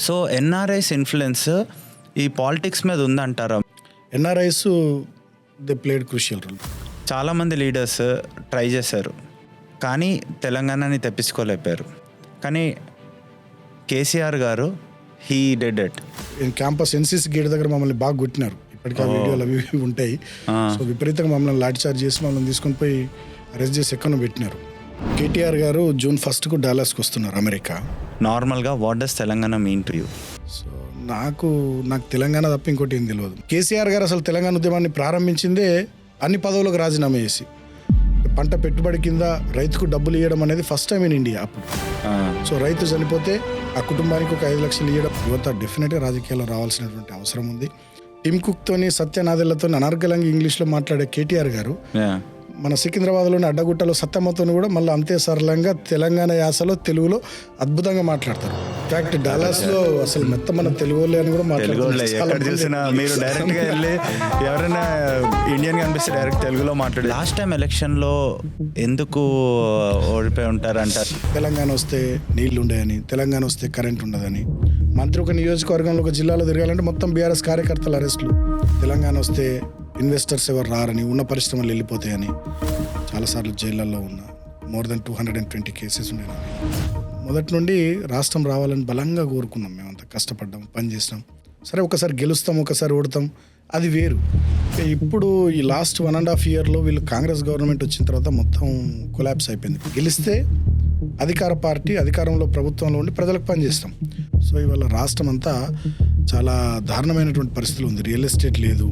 So NRIs influence ఈ politics మీద ఉందంటారా? NRIs they played crucial role. చాలామంది లీడర్స్ ట్రై చేశారు కానీ తెలంగాణని తెప్పించుకోలేకపోయారు. కానీ KCR garu he did it. Campus NCC gate దగ్గర మమ్మల్ని బాగా కొట్టినారు. ఇప్పటికీ ఆ వీడియోలు అవి ఇవి ఉంటాయి. సో విపరీతంగా మమ్మల్ని లాఠీ చార్జ్ చేసి మమ్మల్ని తీసుకొని పోయి అరెస్ట్ చేసి ఎక్కడో పెట్టినారు. కేటీఆర్ గారు June 1కు డాలస్కి వస్తున్నారు, అమెరికా. నార్మల్గా what does Telangana mean to you? So నాకు తెలంగాణ తప్ప ఇంకోటి ఏం తెలియదు. కేసీఆర్ గారు అసలు తెలంగాణ ఉద్యమాన్ని ప్రారంభించిందే అన్ని పదవులకు రాజీనామా చేసి పంట పెట్టుబడి కింద రైతుకు డబ్బులు ఇవ్వడం అనేది ఫస్ట్ టైం ఇన్ ఇండియా అప్పుడు. సో రైతు చనిపోతే ఆ కుటుంబానికి ఒక 5 లక్షలు ఇవ్వడం. యువత డెఫినెట్గా రాజకీయాల్లో రావాల్సినటువంటి అవసరం ఉంది. టిమ్ కుక్తోని సత్యనాదెళ్లతో అనర్గళంగా ఇంగ్లీష్లో మాట్లాడే కేటీఆర్ గారు మన సికింద్రాబాద్లోని అడ్డగుట్టలో సత్తమ్మతో కూడా మళ్ళీ అంతే సరళంగా తెలంగాణ యాసలో తెలుగులో అద్భుతంగా మాట్లాడతారు. ఫ్యాక్ట్ డాలస్లో అసలు మెత్త మన తెలుగు అని కూడా మాట్లాడుతున్నారు. మీరు డైరెక్ట్గా వెళ్ళి ఎవరైనా ఇండియన్ కనిపిస్తే డైరెక్ట్ తెలుగులో మాట్లాడు. లాస్ట్ టైం ఎలక్షన్లో ఎందుకు ఓడిపోయి ఉంటారంటారు? తెలంగాణ వస్తే నీళ్లు ఉండేయని, తెలంగాణ వస్తే కరెంట్ ఉండదని, మంత్రి ఒక నియోజకవర్గంలో ఒక జిల్లాలో తిరగాలంటే మొత్తం బీఆర్ఎస్ కార్యకర్తల అరెస్టులు, తెలంగాణ వస్తే ఇన్వెస్టర్స్ ఎవరు రారని, ఉన్న పరిశ్రమలు వెళ్ళిపోతాయని చాలాసార్లు జైళ్ళల్లో ఉన్న మోర్ దెన్ 220 కేసెస్ ఉన్నాయి. మొదటి నుండి రాష్ట్రం రావాలని బలంగా కోరుకున్నాం. మేమంతా కష్టపడ్డాం, పనిచేసినాం. సరే ఒకసారి గెలుస్తాం, ఒకసారి ఓడతాం, అది వేరు. ఇప్పుడు ఈ లాస్ట్ 1.5 yearలో వీళ్ళు కాంగ్రెస్ గవర్నమెంట్ వచ్చిన తర్వాత మొత్తం కొలాప్స్ అయిపోయింది. గెలిస్తే అధికార పార్టీ అధికారంలో ప్రభుత్వంలో ఉండి ప్రజలకు పనిచేస్తాం. సో ఇవాళ రాష్ట్రం అంతా చాలా దారుణమైనటువంటి పరిస్థితులు ఉంది. రియల్ ఎస్టేట్ లేదు.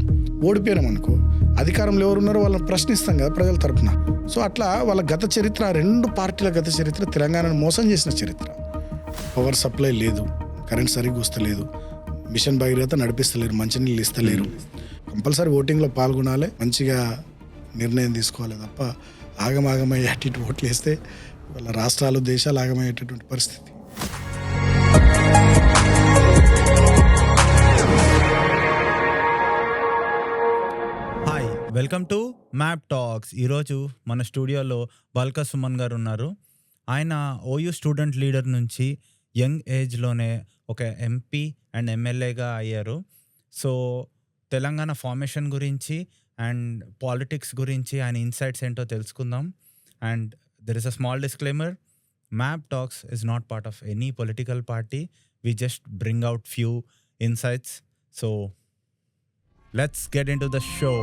ఓడిపోయినాం అనుకో, అధికారంలో ఎవరున్నారో వాళ్ళని ప్రశ్నిస్తాం కదా ప్రజల తరపున. సో అట్లా వాళ్ళ గత చరిత్ర, 2 పార్టీల గత చరిత్ర తెలంగాణను మోసం చేసిన చరిత్ర. పవర్ సప్లై లేదు, కరెంట్ సరిగ్గా వస్తలేదు, మిషన్ భగీరథ నడిపిస్తలేరు, మంచినీళ్ళు ఇస్తలేరు. కంపల్సరీ ఓటింగ్లో పాల్గొనాలి, మంచిగా నిర్ణయం తీసుకోవాలి తప్ప ఆగమాగమయ్యి అటు ఇటు ఓట్లు వేస్తే వాళ్ళ రాష్ట్రాలు దేశాలు ఆగమయ్యేటటువంటి పరిస్థితి. Hi, welcome to map talks. ఈరోజు మన స్టూడియోలో బల్కా సుమన్ గారు ఉన్నారు. ఆయన ఓయూ స్టూడెంట్ లీడర్ నుంచి యంగ్ ఏజ్లోనే ఒక ఎంపీ అండ్ ఎమ్మెల్యేగా అయ్యారు. సో తెలంగాణ ఫార్మేషన్ గురించి అండ్ పాలిటిక్స్ గురించి ఆయన ఇన్సైట్స్ ఏంటో తెలుసుకుందాం. And there is a small disclaimer, Map Talks is not part of any political party. We just bring out few insights. So let's get into the show.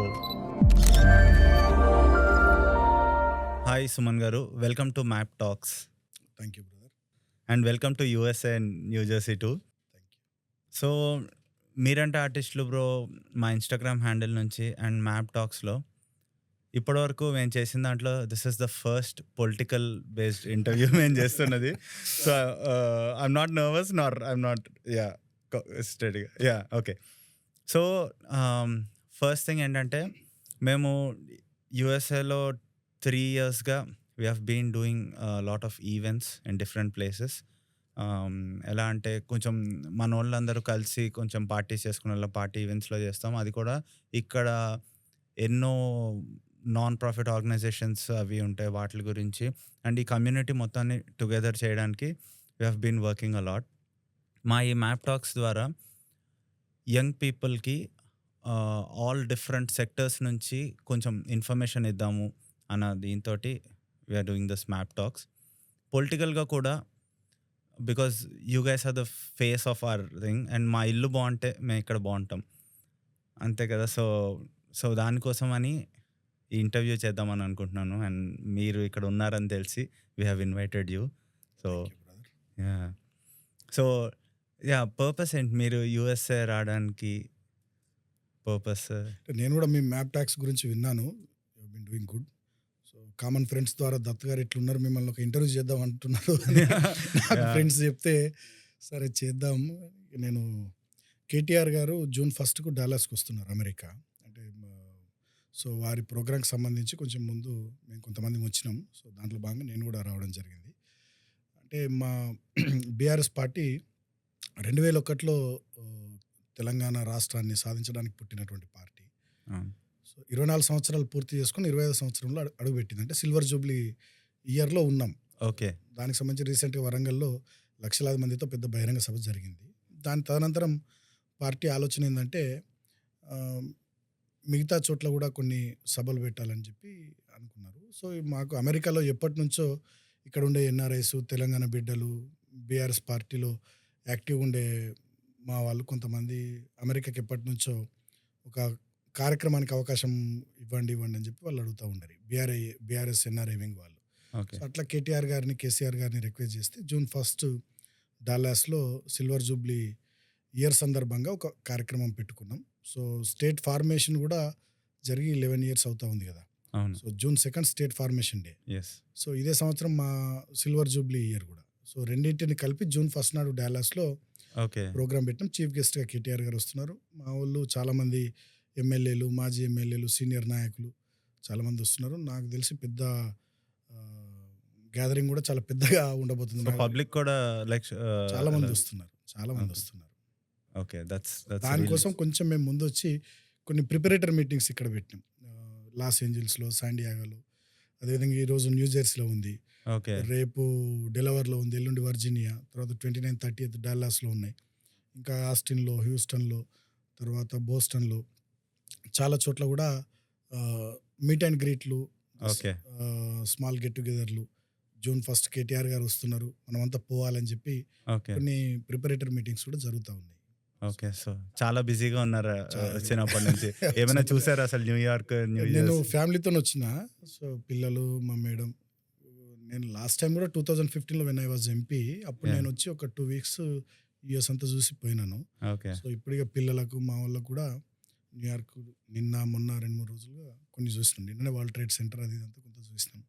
Hi Suman garu, welcome to Map Talks. Thank you brother. And welcome to USA and New Jersey too. Thank you. So మీరంటే ఆర్టిస్టులు bro మా Instagram handle నుంచి and map టాక్స్లో ఇప్పటివరకు మేము చేసిన దాంట్లో this is the first political based interview మేము చేస్తున్నది. So I'm not nervous nor I'm not స్టడీగా ఓకే. సో ఫస్ట్ థింగ్ ఏంటంటే మేము యూఎస్ఏలో 3 yearsగా we have been doing lot of events in different places. ఎలా అంటే కొంచెం మన వాళ్ళందరూ కలిసి కొంచెం పార్టీస్ చేసుకునే పార్టీ ఈవెంట్స్లో చేస్తాం. అది కూడా ఇక్కడ ఎన్నో నాన్ ప్రాఫిట్ ఆర్గనైజేషన్స్ అవి ఉంటాయి వాటి గురించి. అండ్ ఈ కమ్యూనిటీ మొత్తాన్ని టుగెదర్ చేయడానికి we have been working a lot. మా ఈ మ్యాప్ టాక్స్ ద్వారా యంగ్ పీపుల్కి ఆల్ డిఫరెంట్ సెక్టర్స్ నుంచి కొంచెం ఇన్ఫర్మేషన్ ఇద్దాము అన్న దీంతో we're doing this map talks. పొలిటికల్గా కూడా because you guys are the face of our thing. And మా ఇల్లు బాగుంటే మేము ఇక్కడ బాగుంటాం, అంతే కదా. సో దానికోసం అని ఈ ఇంటర్వ్యూ చేద్దామని అనుకుంటున్నాను. అండ్ మీరు ఇక్కడ ఉన్నారని తెలిసి we have invited you. So purpose ఏంటి మీరు యూఎస్ఏ రావడానికి పర్పస్? నేను కూడా మీ మ్యాప్ టాక్స్ గురించి విన్నాను. You been doing good. So common friends ద్వారా దత్ గారు ఇట్లున్నారు, మిమ్మల్ని ఒక ఇంటర్వ్యూ చేద్దాం అంటున్నారు. ఫ్రెండ్స్ చెప్తే సరే చేద్దాం. నేను కేటీఆర్ గారు June 1కు డాలస్కి వస్తున్నారు, అమెరికా. సో వారి ప్రోగ్రాంకి సంబంధించి కొంచెం ముందు మేము కొంతమంది వచ్చినాం. సో దాంట్లో భాగంగా నేను కూడా రావడం జరిగింది. అంటే మా బీఆర్ఎస్ పార్టీ 2001లో తెలంగాణ రాష్ట్రాన్ని సాధించడానికి పుట్టినటువంటి పార్టీ. సో 24 సంవత్సరాలు పూర్తి చేసుకుని 25వ సంవత్సరంలో అడుగుపెట్టింది. అంటే సిల్వర్ జూబ్లీ ఇయర్లో ఉన్నాం. ఓకే. దానికి సంబంధించి రీసెంట్గా వరంగల్లో లక్షలాది మందితో పెద్ద బహిరంగ సభ జరిగింది. దాని తదనంతరం పార్టీ ఆలోచన ఏందంటే మిగతా చోట్ల కూడా కొన్ని సభలు పెట్టాలని చెప్పి అనుకున్నారు. సో, మాకు అమెరికాలో ఎప్పటినుంచో ఇక్కడ ఉండే ఎన్ఆర్ఐస్, తెలంగాణ బిడ్డలు, బీఆర్ఎస్ పార్టీలో యాక్టివ్‌గా ఉండే మా వాళ్ళు కొంతమంది అమెరికాకి ఎప్పటినుంచో ఒక కార్యక్రమానికి అవకాశం ఇవ్వండి అని చెప్పి వాళ్ళు అడుగుతా ఉండరు. బీఆర్ఎస్ ఎన్ఆర్ఐ వింగ్ వాళ్ళు. ఓకే. సో, అట్లా కేటీఆర్ గారిని, కేసీఆర్ గారిని రిక్వెస్ట్ చేస్తే జూన్ 1 డాలాస్‌లో సిల్వర్ జూబ్లీ ఇయర్ సందర్భంగా ఒక కార్యక్రమం పెట్టుకున్నాం. సో, స్టేట్ ఫార్మేషన్ కూడా జరిగి 11 ఇయర్స్ అవుతా ఉంది కదా! అవును. So, June 2 state formation day. Yes. So, ఇదే సంవత్సరం మా సిల్వర్ జూబ్లీ ఇయర్ కూడా. సో, రెండింటిని కలిపి జూన్ 1 నాడు డాలాస్‌లో ఓకే. ప్రోగ్రామ్ పెట్టాం. చీఫ్ గెస్ట్‌గా కేటీఆర్ గారు వస్తున్నారు. మా వోళ్ళు చాలామంది ఎమ్మెల్యేలు, మాజీ ఎమ్మెల్యేలు, సీనియర్ నాయకులు చాలామంది వస్తున్నారు. నాకు తెలిసి పెద్ద గ్యాదరింగ్ కూడా చాలా పెద్దగా ఉండబోతుంది. సో, పబ్లిక్ కూడా లైక్ చాలామంది వస్తున్నారు. చాలామంది వస్తున్నారు. ఓకే. దట్స్ దానికోసం కొంచెం మేము ముందొచ్చి కొన్ని ప్రిపరేటరీ మీటింగ్స్ ఇక్కడ పెట్టినాం. లాస్ ఏంజల్స్‌లో, శాండియాగోలో, అదేవిధంగా ఈరోజు న్యూ జెర్సీలో ఉంది. ఓకే. రేపు డెలవర్‌లో ఉంది. ఎల్లుండి వర్జీనియా, తర్వాత 29, 30 డాల్లాస్‌లో ఉన్నాయి. ఇంకా ఆస్టిన్‌లో, హ్యూస్టన్‌లో, తర్వాత బోస్టన్‌లో చాలా చోట్ల కూడా మీట్ అండ్ గ్రీట్లు, ఓకే. స్మాల్ గెట్ టుగెదర్‌లు. జూన్ 1 కేటీఆర్ గారు వస్తున్నారు. మనమంతా పోవాలని చెప్పి ఓకే. కొన్ని ప్రిపరేటరీ మీటింగ్స్ కూడా జరుగుతా ఉన్నాయి. ఓకే. సో, చాలా బిజీగా ఉన్నారు చాలా వచ్చినప్పటి నుంచి. ఏమైనా చూసారా అసలు న్యూయార్క్, న్యూ నేను జెర్సీ? ఫ్యామిలీతోని వచ్చిన. సో, పిల్లలు, మా మేడం. నేను లాస్ట్ టైం కూడా 2015లో వెన్ ఐ వాజ్ ఎంపీ. అప్పుడు Yeah. నేను వచ్చి ఒక 2 వీక్స్ యూఎస్ అంతా చూసి పోయినాను. ఓకే. సో, ఇప్పుడు ఇక పిల్లలకు, మా వాళ్ళకు కూడా న్యూయార్క్ నిన్న, మొన్న 2-3 రోజులుగా కొన్ని చూసినాం. నిన్ననే వరల్డ్ ట్రేడ్ సెంటర్ అది ఇదంతా కొంత చూసినాం.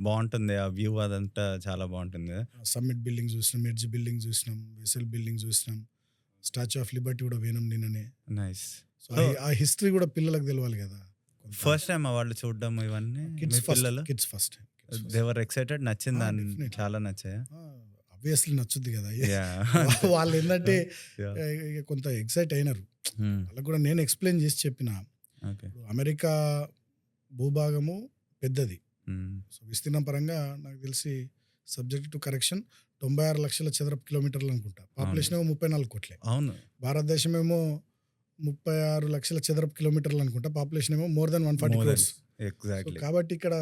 బాగుంటుంది ఆ వ్యూ, అదంతా చాలా బాగుంటుంది. సమ్మిట్ బిల్డింగ్ చూసినాం, ఎడ్జ్ బిల్డింగ్ చూసినాం, వెసెల్ బిల్డింగ్ చూసినాం, స్టాచ్యూ ఆఫ్ లిబర్టీ కూడా పోయినాం నిన్ననే. నైస్. సో, ఆ హిస్టరీ కూడా పిల్లలకు తెలవాలి కదా. ఫస్ట్ టైం వాళ్ళు చూడడం ఇవన్నీ మీ కిడ్స్ పిల్లలు? First time. They were excited, నచ్చింది దాన్ని, definitely. చాలా నచ్చాయా? ఆబ్వియస్లీ నచ్చుద్ది కదా. Yeah. వాళ్ళు ఏంటంటే Yeah. ఇక కొంత ఎక్సైట్ అయినారు. Hmm. వాళ్ళకు కూడా నేను ఎక్స్ప్లెయిన్ చేసి చెప్పిన. ఓకే. ఇప్పుడు అమెరికా భూభాగము పెద్దది. Hmm. సో, విస్తీర్ణం పరంగా నాకు తెలిసి సబ్జెక్ట్ టు కరెక్షన్ 96 లక్షల చదరపు కిలోమీటర్లు అనుకుంటా. పాపులేషన్ ఏమో 34 కోట్లే. అవును. భారతదేశం ఏమో 36 లక్షల చదరపు కిలోమీటర్లు అనుకుంటా. పాపులేషన్ ఏమో మోర్ దెన్ 140 క్రోర్స్. ఎగ్జాక్ట్లీ. కాబట్టి ఇక్కడ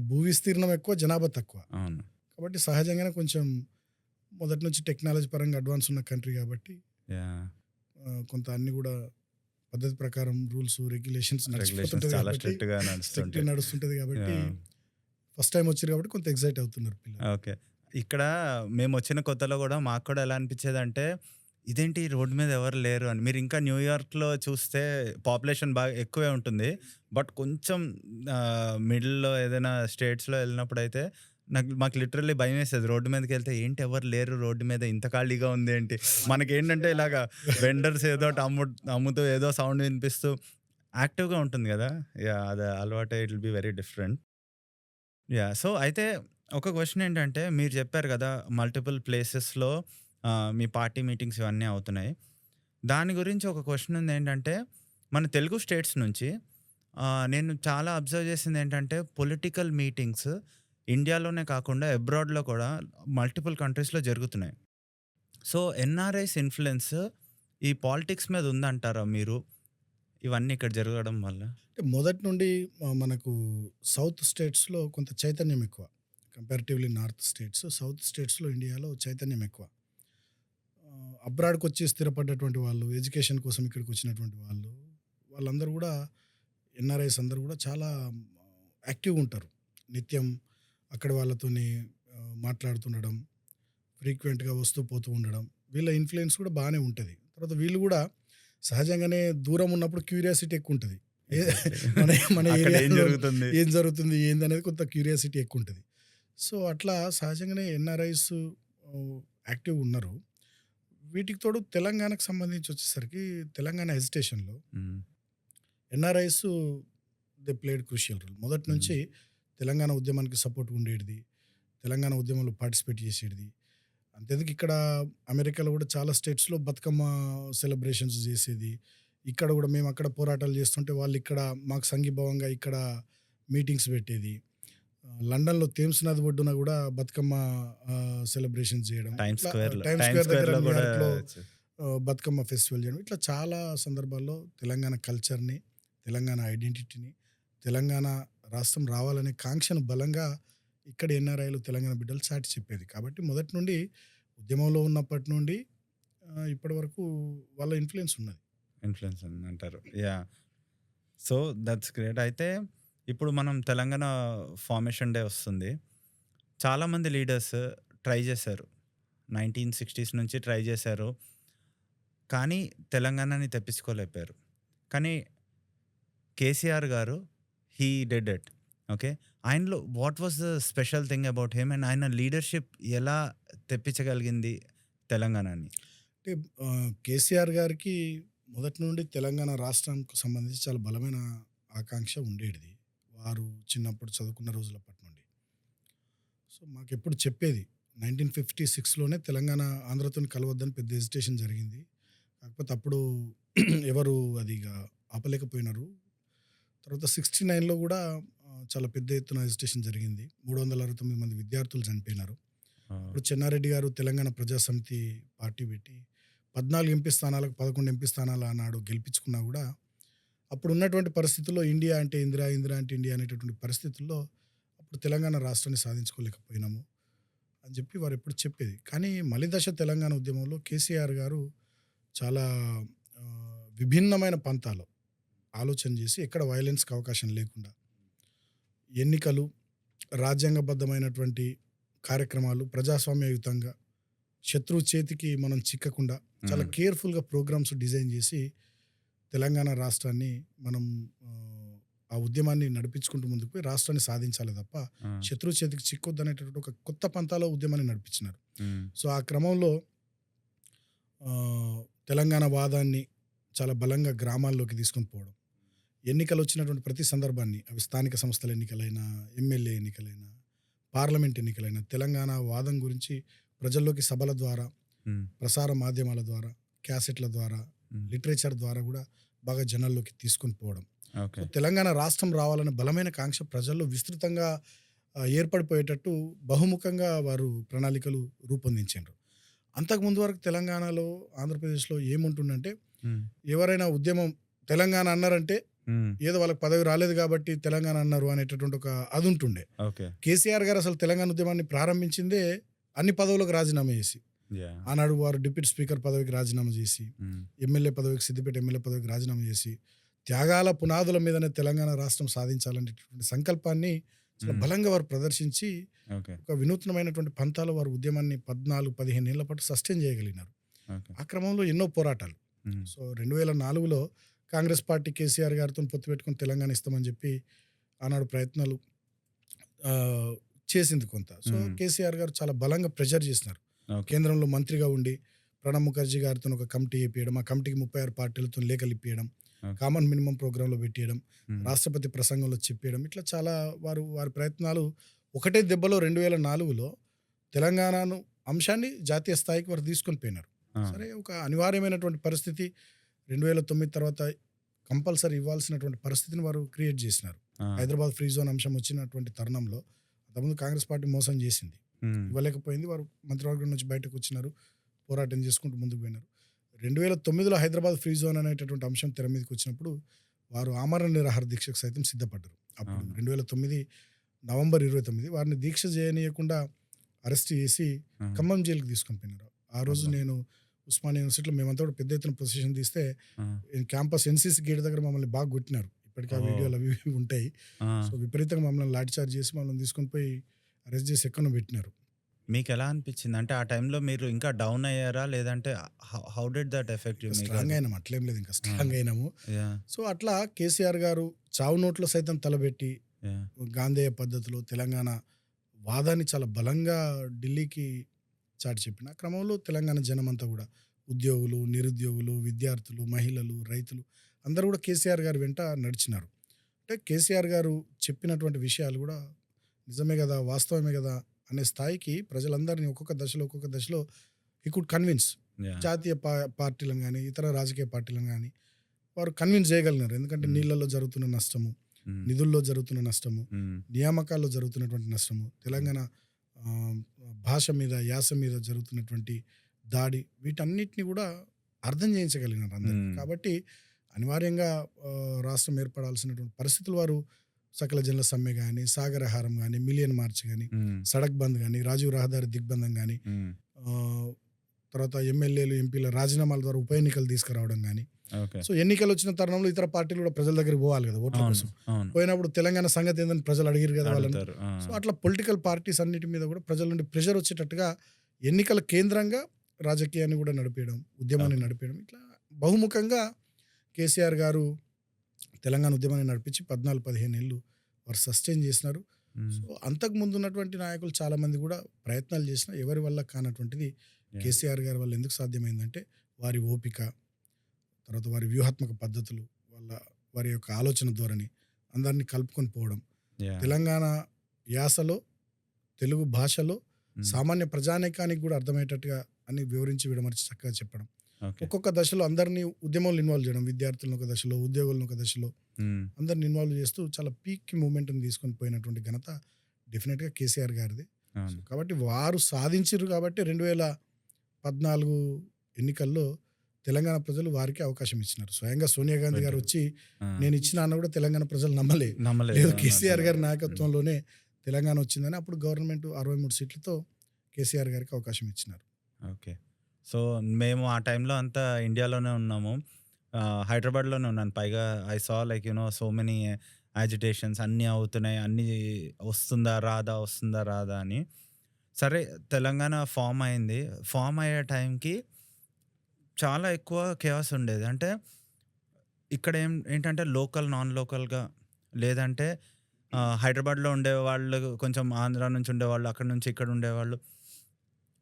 భూ విస్తీర్ణం ఎక్కువ, జనాభా తక్కువ. అవును. కాబట్టి సహజంగానే కొంచెం మొదటి నుంచి టెక్నాలజీ పరంగా అడ్వాన్స్ ఉన్న కంట్రీ కాబట్టి Yeah. కొంత అన్ని కూడా పద్ధతి ప్రకారం రూల్స్, రెగ్యులేషన్స్ రెగ్యులేషన్స్ చాలా స్ట్రిక్ట్ గా నడుస్తుంటాయి. నడుస్తుంటది కాబట్టి Yeah. ఫస్ట్ టైం వచ్చారు కాబట్టి కొంత ఎక్సైట్ అవుతున్నారు పిల్లలు. ఓకే. ఇక్కడ మేము వచ్చిన కొత్తలో కూడా మాకు కూడా ఎలా అనిపించేది అంటే, ఇదేంటి రోడ్డు మీద ఎవరు లేరు అని. మీరు ఇంకా న్యూయార్క్లో చూస్తే పాపులేషన్ బాగా ఎక్కువే ఉంటుంది. బట్ కొంచెం మిడిల్లో ఏదైనా స్టేట్స్లో వెళ్ళినప్పుడు అయితే మాకు లిటరల్లీ భయం వేసేది. రోడ్డు మీదకి వెళ్తే ఏంటి ఎవరు లేరు రోడ్డు మీద, ఇంత ఖాళీగా ఉంది ఏంటి. మనకేంటంటే ఇలాగా వెండర్స్ ఏదో ఒకటి అమ్ముతూ ఏదో సౌండ్ వినిపిస్తూ యాక్టివ్గా ఉంటుంది కదా. యా, అది అలవాటే. It will be very different. Yeah. So, అయితే ఒక క్వశ్చన్ ఏంటంటే, మీరు చెప్పారు కదా మల్టిపుల్ ప్లేసెస్లో మీ పార్టీ మీటింగ్స్ ఇవన్నీ అవుతున్నాయి. దాని గురించి ఒక క్వశ్చన్ ఉంది ఏంటంటే, మన తెలుగు స్టేట్స్ నుంచి నేను చాలా అబ్జర్వ్ చేసింది ఏంటంటే, పొలిటికల్ మీటింగ్స్ ఇండియాలోనే కాకుండా అబ్రాడ్లో కూడా మల్టిపుల్ కంట్రీస్లో జరుగుతున్నాయి. సో, ఎన్ఆర్ఐస్ ఇన్ఫ్లుయెన్స్ ఈ పాలిటిక్స్ మీద ఉందంటారా మీరు, ఇవన్నీ ఇక్కడ జరగడం వల్ల? అంటే మొదటి నుండి మనకు సౌత్ స్టేట్స్లో కొంత చైతన్యం ఎక్కువ కంపారిటివ్లీ నార్త్ స్టేట్స్. సౌత్ స్టేట్స్లో ఇండియాలో చైతన్యం ఎక్కువ. అబ్రాడ్కి వచ్చి స్థిరపడ్డటువంటి వాళ్ళు, ఎడ్యుకేషన్ కోసం ఇక్కడికి వచ్చినటువంటి వాళ్ళు, వాళ్ళందరూ కూడా ఎన్ఆర్ఐస్ అందరూ కూడా చాలా యాక్టివ్గా ఉంటారు. నిత్యం అక్కడ వాళ్ళతోని మాట్లాడుతుండడం, ఫ్రీక్వెంట్గా వస్తూ పోతూ ఉండడం, వీళ్ళ ఇన్ఫ్లుయెన్స్ కూడా బాగానే ఉంటుంది. తర్వాత వీళ్ళు కూడా సహజంగానే దూరం ఉన్నప్పుడు క్యూరియాసిటీ ఎక్కువ ఉంటుంది. మన అక్కడ ఏం ఏరియాలో జరుగుతుంది? ఏం జరుగుతుంది ఏంది అనేది కొంత క్యూరియాసిటీ ఎక్కువ ఉంటుంది. సో, అట్లా సహజంగానే ఎన్ఆర్ఐస్ యాక్టివ్గా ఉన్నారు. వీటికి తోడు తెలంగాణకు సంబంధించి వచ్చేసరికి తెలంగాణ హెజిటేషన్లో మ్మ్. NRIs they played crucial role. మొదటి నుంచి తెలంగాణ ఉద్యమానికి సపోర్ట్ ఉండేది, తెలంగాణ ఉద్యమంలో పార్టిసిపేట్ చేసేది. అంతేందుకు ఇక్కడ అమెరికాలో కూడా చాలా స్టేట్స్లో బతుకమ్మ సెలబ్రేషన్స్ చేసేది. ఇక్కడ కూడా మేము అక్కడ పోరాటాలు చేస్తుంటే వాళ్ళు ఇక్కడ మాకు సంఘీభావంగా ఇక్కడ మీటింగ్స్ పెట్టేది. లండన్లో థేమ్స్ నది ఒడ్డున కూడా బతుకమ్మ సెలబ్రేషన్స్ చేయడం. టైమ్స్ స్క్వేర్లో టైమ్స్ స్క్వేర్ దగ్గర కూడా న్యూయార్క్లో బతుకమ్మ ఫెస్టివల్ చేయడం. ఇట్లా చాలా సందర్భాల్లో తెలంగాణ కల్చర్‌ని, తెలంగాణ ఐడెంటిటీని, తెలంగాణ రాష్ట్రం రావాలనే కాంక్షను బలంగా ఇక్కడి ఎన్ఆర్ఐలు, తెలంగాణ బిడ్డలు చాటి చెప్పేది. కాబట్టి మొదటి నుండి ఉద్యమంలో ఉన్నప్పటి నుండి ఇప్పటి వరకు వాళ్ళ ఇన్‌ఫ్లూయెన్స్ ఉన్నది. ఇన్‌ఫ్లుయెన్స్ ఉందంటారు. యాహ్! So, that's great. అయితే ఇప్పుడు మనం తెలంగాణ ఫార్మేషన్ డే వస్తుంది. చాలామంది లీడర్స్ ట్రై చేశారు. 1960s నుంచి ట్రై చేశారు. కానీ తెలంగాణని తెప్పించుకోలేకపోయారు. కానీ కేసీఆర్ గారు డిడ్ ఇట్. ఓకే. ఆయనలో what was the special thing about him and ఆయన లీడర్‌షిప్ ఎలా తెప్పించగలిగింది తెలంగాణని? అంటే కేసీఆర్ గారికి మొదటి నుండి తెలంగాణ రాష్ట్రానికి సంబంధించి చాలా బలమైన ఆకాంక్ష ఉండేటిది. వారు చిన్నప్పుడు చదువుకున్న రోజులప్పటి నుండి. సో, మాకెప్పుడు చెప్పేది 1956లోనే తెలంగాణ ఆంధ్రతోని కలవద్దని పెద్ద హెజిటేషన్ జరిగింది. కాకపోతే అప్పుడు ఎవరు అది ఇగ ఆపలేకపోయినారు. తర్వాత 69లో గూడా చాలా పెద్ద ఎత్తున హెజిటేషన్ జరిగింది. 369 మంది విద్యార్థులు చనిపోయినారు. ఇప్పుడు చెన్నారెడ్డి గారు తెలంగాణ ప్రజా సమితి పార్టీ పెట్టి 14 ఎంపీ స్థానాలకు 11 ఎంపీ స్థానాలు ఆనాడు గెలిపించుకున్నా గూడా అప్పుడున్నటువంటి పరిస్థితుల్లో ఇండియా అంటే ఇందిరా, ఇందిరా అంటే ఇండియా అనేటటువంటి పరిస్థితుల్లో అప్పుడు తెలంగాణ రాష్ట్రాన్ని సాధించుకోలేకపోయినాము అని చెప్పి వారెప్పుడు చెప్పేది. కానీ మలిదశ తెలంగాణ ఉద్యమంలో కేసీఆర్ గారు చాలా విభిన్నమైన పంథాలో ఆలోచన చేసి ఎక్కడ వయలెన్స్‌కి అవకాశం లేకుండా ఎన్నికలు, రాజ్యాంగబద్ధమైనటువంటి కార్యక్రమాలు ప్రజాస్వామ్యయుతంగా శత్రువు చేతికి మనం చిక్కకుండా చాలా కేర్‌ఫుల్‌గా ప్రోగ్రామ్స్ డిజైన్ చేసి తెలంగాణ రాష్ట్రాన్ని మనం ఆ ఉద్యమాన్ని నడిపించుకుంటూ ముందుకు పోయి రాష్ట్రాన్ని సాధించాలి తప్ప శత్రువు చేతికి చిక్కొద్దనేటటువంటి ఒక కొత్త పంథాలో ఉద్యమాన్ని నడిపించినారు. సో, ఆ క్రమంలో తెలంగాణ వాదాన్ని చాలా బలంగా గ్రామాల్లోకి తీసుకొని పోవడం. ఎన్నికలు వచ్చినటువంటి ప్రతి సందర్భాన్ని అవి స్థానిక సంస్థల ఎన్నికలైనా, ఎమ్మెల్యే ఎన్నికలైనా, పార్లమెంట్ ఎన్నికలైనా తెలంగాణ వాదం గురించి ప్రజల్లోకి సభల ద్వారా, ప్రసార మాధ్యమాల ద్వారా, క్యాసెట్ల ద్వారా, లిటరేచర్ ద్వారా కూడా బాగా జనాల్లోకి తీసుకొని పోవడం. ఓకే. తెలంగాణ రాష్ట్రం రావాలనే బలమైన కాంక్ష ప్రజల్లో విస్తృతంగా ఏర్పడిపోయేటట్టు బహుముఖంగా వారు ప్రణాళికలు రూపొందించారు. అంతకుముందు వరకు తెలంగాణలో, ఆంధ్రప్రదేశ్‌లో ఏముంటుందంటే ఎవరైనా ఉద్యమం తెలంగాణ అన్నారంటే ఏదో వాళ్ళకి పదవి రాలేదు కాబట్టి తెలంగాణ అన్నారు అనేటటువంటి ఒక అది ఉంటుండే. ఓకే. కేసీఆర్ గారు అసలు తెలంగాణ ఉద్యమాన్ని ప్రారంభించిందే అన్ని పదవులకు రాజీనామా చేసి. యాహ్! ఆనాడు వారు డిప్యూటీ స్పీకర్ పదవికి రాజీనామా చేసి, ఎమ్మెల్యే పదవికి సిద్దిపేట ఎమ్మెల్యే పదవికి రాజీనామా చేసి, త్యాగాల పునాదుల మీదనే తెలంగాణ రాష్ట్రం సాధించాలనేటటువంటి సంకల్పాన్ని చాలా బలంగా వారు ప్రదర్శించి ఓకే. ఒక వినూత్నమైనటువంటి పంథాలో వారు ఉద్యమాన్ని 14-15 ఏళ్ల పాటు సస్టైన్ చేయగలిగినారు. ఓకే. ఆ క్రమంలో ఎన్నో పోరాటాలు. సో, 2004లో కాంగ్రెస్ పార్టీ కేసీఆర్ గారితో పొత్తు పెట్టుకొని తెలంగాణ ఇస్తామని చెప్పి ఆనాడు ప్రయత్నాలు చేసింది కొంత. సో, కేసీఆర్ గారు చాలా బలంగా ప్రెషర్ చేసినారు. కేంద్రంలో మంత్రిగా ఉండి ప్రణబ్ ముఖర్జీ గారితో ఒక కమిటీ వేపియడం, ఆ కమిటీకి 36 పార్టీలతో లేఖలు ఇప్పియడం, కామన్ మినిమం ప్రోగ్రాంలో పెట్టేయడం, రాష్ట్రపతి ప్రసంగంలో చెప్పేయడం, ఇట్లా చాలా వారి ప్రయత్నాలు ఒకటే దెబ్బలో 2004లో తెలంగాణను అంశాన్ని జాతీయ స్థాయికి వారు తీసుకొని పోయినారు. సరే, ఒక అనివార్యమైనటువంటి పరిస్థితి 2009 తర్వాత కంపల్సరీ ఇవ్వాల్సినటువంటి పరిస్థితిని వారు క్రియేట్ చేసినారు. హైదరాబాద్ ఫ్రీ జోన్ అంశం వచ్చినటువంటి తరుణంలో అంతకుముందు కాంగ్రెస్ పార్టీ మోసం చేసింది, ఇవ్వలేకపోయింది. వారు మంత్రివర్గం నుంచి బయటకు వచ్చినారు, పోరాటం చేసుకుంటూ ముందుకు పోయినారు. 2009లో హైదరాబాద్ ఫ్రీ జోన్ అనేటటువంటి అంశం తెర మీదకి వచ్చినప్పుడు వారు ఆమరణ నిరాహార దీక్షకు సైతం సిద్ధపడ్డారు. అప్పుడు 2009 నవంబర్ 29 వారిని దీక్ష చేయనీయకుండా అరెస్ట్ చేసి ఖమ్మం జైలుకి తీసుకొని పోయినారు. ఆ రోజు నేను ఉస్మానియా యూనివర్సిటీలో మేమంతా కూడా పెద్ద ఎత్తున పొజిషన్ తీస్తే క్యాంపస్ ఎన్సీసీ గేట్ దగ్గర మమ్మల్ని బాగా కొట్టినారు. ఇప్పటికీ ఆ వీడియోలు అవి ఉంటాయి. సో, విపరీతంగా మమ్మల్ని లాఠీ చార్జ్ చేసి మమ్మల్ని తీసుకొని పోయి అరెస్ట్ చేసి ఎక్కడో పెట్టినారు. మీకు ఎలా అనిపించింది? అంటే ఆ టైంలో మీరు ఇంకా డౌన్ అయ్యారా? లేదంటే how did that affect you? Strong అయినాము, అట్లేం లేదు, ఇంకా స్ట్రాంగ్ అయినాము. సో, అట్లా కేసీఆర్ గారు చావు నోట్లో సైతం తలబెట్టి గాంధేయ పద్ధతిలో తెలంగాణ వాదాన్ని చాలా బలంగా ఢిల్లీకి చాటి చెప్పిన క్రమంలో తెలంగాణ జనమంతా కూడా ఉద్యోగులు, నిరుద్యోగులు, విద్యార్థులు, మహిళలు, రైతులు అందరూ కూడా కేసీఆర్ గారి వెంట నడిచినారు. అంటే కేసీఆర్ గారు చెప్పినటువంటి విషయాలు కూడా నిజమే కదా, వాస్తవమే కదా అనే స్థాయికి ప్రజలందరినీ ఒక్కొక్క దశలో హీ కుడ్ కన్విన్స్. జాతీయ పార్టీలను కానీ ఇతర రాజకీయ పార్టీలను కానీ వారు కన్విన్స్ చేయగలిగినారు. ఎందుకంటే నీళ్లలో జరుగుతున్న నష్టము, నిధుల్లో జరుగుతున్న నష్టము, నియామకాల్లో జరుగుతున్నటువంటి నష్టము, తెలంగాణ భాష మీద, యాస మీద జరుగుతున్నటువంటి దాడి, వీటన్నిటిని కూడా అర్థం చేయించగలిగినారు అందరికీ. మ్మ్. కాబట్టి అనివార్యంగా రాష్ట్రం ఏర్పడాల్సినటువంటి పరిస్థితులు వారు సకల జనుల సమ్మె కానీ, సాగరహారం కానీ, మిలియన్ మార్చ్ కానీ, మ్మ్. సడక్ బంద్ కానీ, రాజీవ్ రహదారి దిగ్బంధం కానీ, మ్మ్. తర్వాత ఎమ్మెల్యేలు ఎంపీల రాజీనామాల ద్వారా ఉప ఎన్నికలు తీసుకురావడం కానీ. ఓకే. సో ఎన్నికలు వచ్చిన తరుణంలో ఇతర పార్టీలు కూడా ప్రజల దగ్గరికి పోవాలి కదా ఓట్ల అవును కోసం. అవును పోయినప్పుడు తెలంగాణ సంగతి ఏందని ప్రజలు అడిగారు కదా వాళ్ళని. అడుగుతారు. సో అట్లా పొలిటికల్ పార్టీస్ అన్నిటి మీద కూడా ప్రజల నుండి ప్రెషర్ వచ్చేటట్టుగా ఎన్నికల కేంద్రంగా రాజకీయాన్ని కూడా నడిపేయడం, ఉద్యమాన్ని నడిపేయడం, ఇట్లా బహుముఖంగా కేసీఆర్ గారు తెలంగాణ ఉద్యమాన్ని నడిపించి 14-15 ఏళ్ళు వారు సస్టైన్ చేసినారు. మ్మ్. సో అంతకు ముందు ఉన్నటువంటి నాయకులు చాలామంది కూడా ప్రయత్నాలు చేసినా ఎవరి వల్ల కానటువంటిది Yeah. కేసీఆర్ గారి వల్ల ఎందుకు సాధ్యమైందంటే వారి ఓపిక, తర్వాత వారి వ్యూహాత్మక పద్ధతులు, వారి యొక్క ఆలోచన ధోరణి, అందరినీ కలుపుకొని పోవడం, Yeah. తెలంగాణ యాసలో, తెలుగు భాషలో మ్మ్. సామాన్య ప్రజానీకానికి కూడా అర్థమయ్యేటట్టుగా అని వివరించి విడమర్చి చక్కగా చెప్పడం, ఓకే. ఒక్కొక్క దశలో అందరినీ ఉద్యమంలో ఇన్వాల్వ్ చేయడం, విద్యార్థులను ఒక దశలో, ఉద్యోగులను ఒక దశలో మ్మ్. అందరిని ఇన్వాల్వ్ చేస్తూ చాలా పీక్ మూమెంట్ని తీసుకొని పోయినటువంటి ఘనత డెఫినెట్గా కేసీఆర్ గారిది. అవును. కాబట్టి వారు సాధించారు కాబట్టి 2014 ఎన్నికల్లో తెలంగాణ ప్రజలు వారికి అవకాశం ఇచ్చినారు. స్వయంగా సోనియా గాంధీ గారు వచ్చి ఆ. నేను ఇచ్చిన అన్న కూడా తెలంగాణ ప్రజలు నమ్మలేదు. నమ్మలేదు. లేదు కేసీఆర్ గారి నాయకత్వంలోనే తెలంగాణ వచ్చిందని అప్పుడు గవర్నమెంట్ 63 సీట్లతో కేసీఆర్ గారికి అవకాశం ఇచ్చినారు. ఓకే. సో మేము ఆ టైంలో అంతా ఇండియాలోనే ఉన్నాము. హైదరాబాద్లోనే ఉన్నాను. పైగా I saw like so many agitations అన్నీ అవుతున్నాయి, అన్నీ వస్తుందా రాదా అని. సరే తెలంగాణ ఫామ్ అయింది. ఫామ్ అయ్యే టైంకి చాలా ఎక్కువ కేయాస్ ఉండేది. అంటే ఇక్కడ ఏంటంటే లోకల్ నాన్ లోకల్గా, లేదంటే హైదరాబాద్లో ఉండేవాళ్ళు, కొంచెం ఆంధ్ర నుంచి ఉండేవాళ్ళు, అక్కడ నుంచి ఇక్కడ ఉండేవాళ్ళు.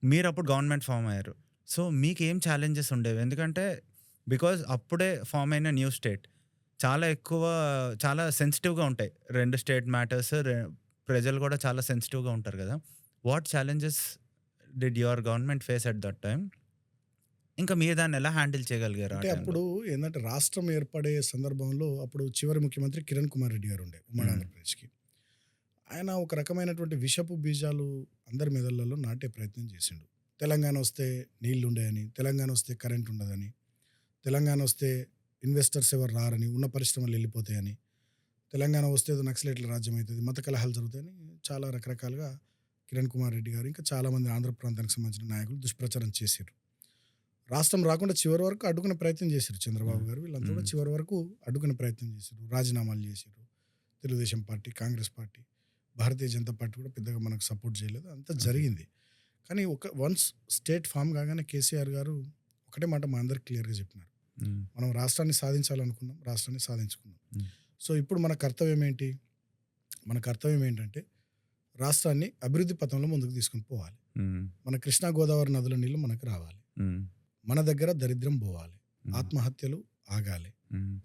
మీరు అప్పుడు గవర్నమెంట్ ఫామ్ అయ్యారు. సో మీకు ఏం ఛాలెంజెస్ ఉండేవి? ఎందుకంటే బికాజ్ అప్పుడే ఫామ్ అయిన న్యూ స్టేట్ చాలా సెన్సిటివ్గా ఉంటాయి. 2 స్టేట్ మ్యాటర్స్, ప్రజలు కూడా చాలా సెన్సిటివ్గా ఉంటారు కదా. What challenges did your government face at that time? ఇంకా మీరు దాన్ని ఎలా హ్యాండిల్ చేయగలిగారు? అంటే అప్పుడు ఏంటంటే రాష్ట్రం ఏర్పడే సందర్భంలో అప్పుడు చివరి ముఖ్యమంత్రి కిరణ్ కుమార్ రెడ్డి గారు ఉండే ఉమ్మడి ఆంధ్రప్రదేశ్కి. ఆయన ఒక రకమైనటువంటి విషపు బీజాలు అందరి మెదళ్లలో నాటే ప్రయత్నం చేసిండు. తెలంగాణ వస్తే నీళ్లు ఉండేయని, తెలంగాణ వస్తే కరెంట్ ఉండదని, తెలంగాణ వస్తే ఇన్వెస్టర్స్ ఎవరు రారని, ఉన్న పరిశ్రమలు వెళ్ళిపోతాయని, తెలంగాణ వస్తే నక్సలైట్ల రాజ్యం అవుతుంది, మత కలహాలు జరుగుతాయని చాలా రకరకాలుగా కిరణ్ కుమార్ రెడ్డి గారు ఇంకా చాలామంది ఆంధ్ర ప్రాంతానికి సంబంధించిన నాయకులు దుష్ప్రచారం చేశారు. రాష్ట్రం రాకుండా చివరి వరకు అడ్డుకునే ప్రయత్నం చేశారు. చంద్రబాబు గారు వీళ్ళంతా కూడా చివరి వరకు అడ్డుకునే ప్రయత్నం చేశారు. రాజీనామాలు చేశారు. Telugu Desam party, Congress party, Bharatiya Janata party కూడా పెద్దగా మనకు సపోర్ట్ చేయలేదు. అంతా జరిగింది. కానీ వన్స్ స్టేట్ ఫామ్ కాగానే కేసీఆర్ గారు ఒకటే మాట మా అందరికి క్లియర్గా చెప్పినారు. మనం రాష్ట్రాన్ని సాధించాలనుకున్నాం, రాష్ట్రాన్ని సాధించుకున్నాం. సో ఇప్పుడు మన కర్తవ్యం ఏంటి? మన కర్తవ్యం ఏంటంటే రాష్ట్రాన్ని అభివృద్ధి పథంలో ముందుకు తీసుకుని పోవాలి. మన కృష్ణా గోదావరి నదుల నీళ్లు మనకు రావాలి. మన దగ్గర దరిద్రం పోవాలి. ఆత్మహత్యలు ఆగాలి.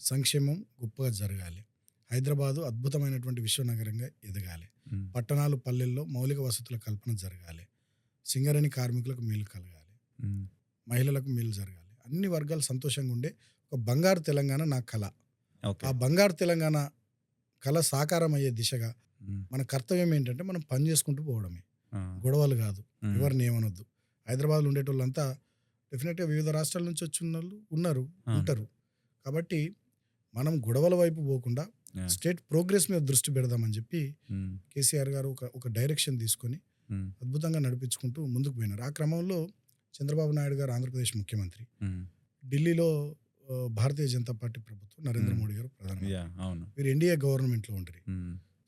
సంక్షేమం గొప్పగా జరగాలి. హైదరాబాదు అద్భుతమైనటువంటి విశ్వనగరంగా ఎదగాలి. పట్టణాలు, పల్లెల్లో మౌలిక వసతుల కల్పన జరగాలి. సింగరేణి కార్మికులకు మేలు కలగాలి. మహిళలకు మేలు జరగాలి. అన్ని వర్గాలు సంతోషంగా ఉండే ఒక బంగారు తెలంగాణ నా కళ. ఆ బంగారు తెలంగాణ కళ సాకారం అయ్యే దిశగా మన కర్తవ్యం ఏంటంటే మనం పని చేసుకుంటూ పోవడమే, గొడవలు కాదు. ఎవరిని ఏమనొద్దు. హైదరాబాద్లో ఉండేటోళ్ళంతా డెఫినెట్గా వివిధ రాష్ట్రాల నుంచి వచ్చిన వాళ్ళు ఉంటారు. కాబట్టి మనం గొడవల వైపు పోకుండా స్టేట్ ప్రోగ్రెస్ మీద దృష్టి పెడదామని చెప్పి కేసీఆర్ గారు ఒక డైరెక్షన్ తీసుకొని అద్భుతంగా నడిపించుకుంటూ ముందుకు పోయినారు. ఆ క్రమంలో చంద్రబాబు నాయుడు గారు ఆంధ్రప్రదేశ్ ముఖ్యమంత్రి, ఢిల్లీలో భారతీయ జనతా పార్టీ ప్రభుత్వం, నరేంద్ర మోడీ గారు ప్రధానమంత్రి, వీరు ఎన్డీఏ గవర్నమెంట్లో ఉంటారు.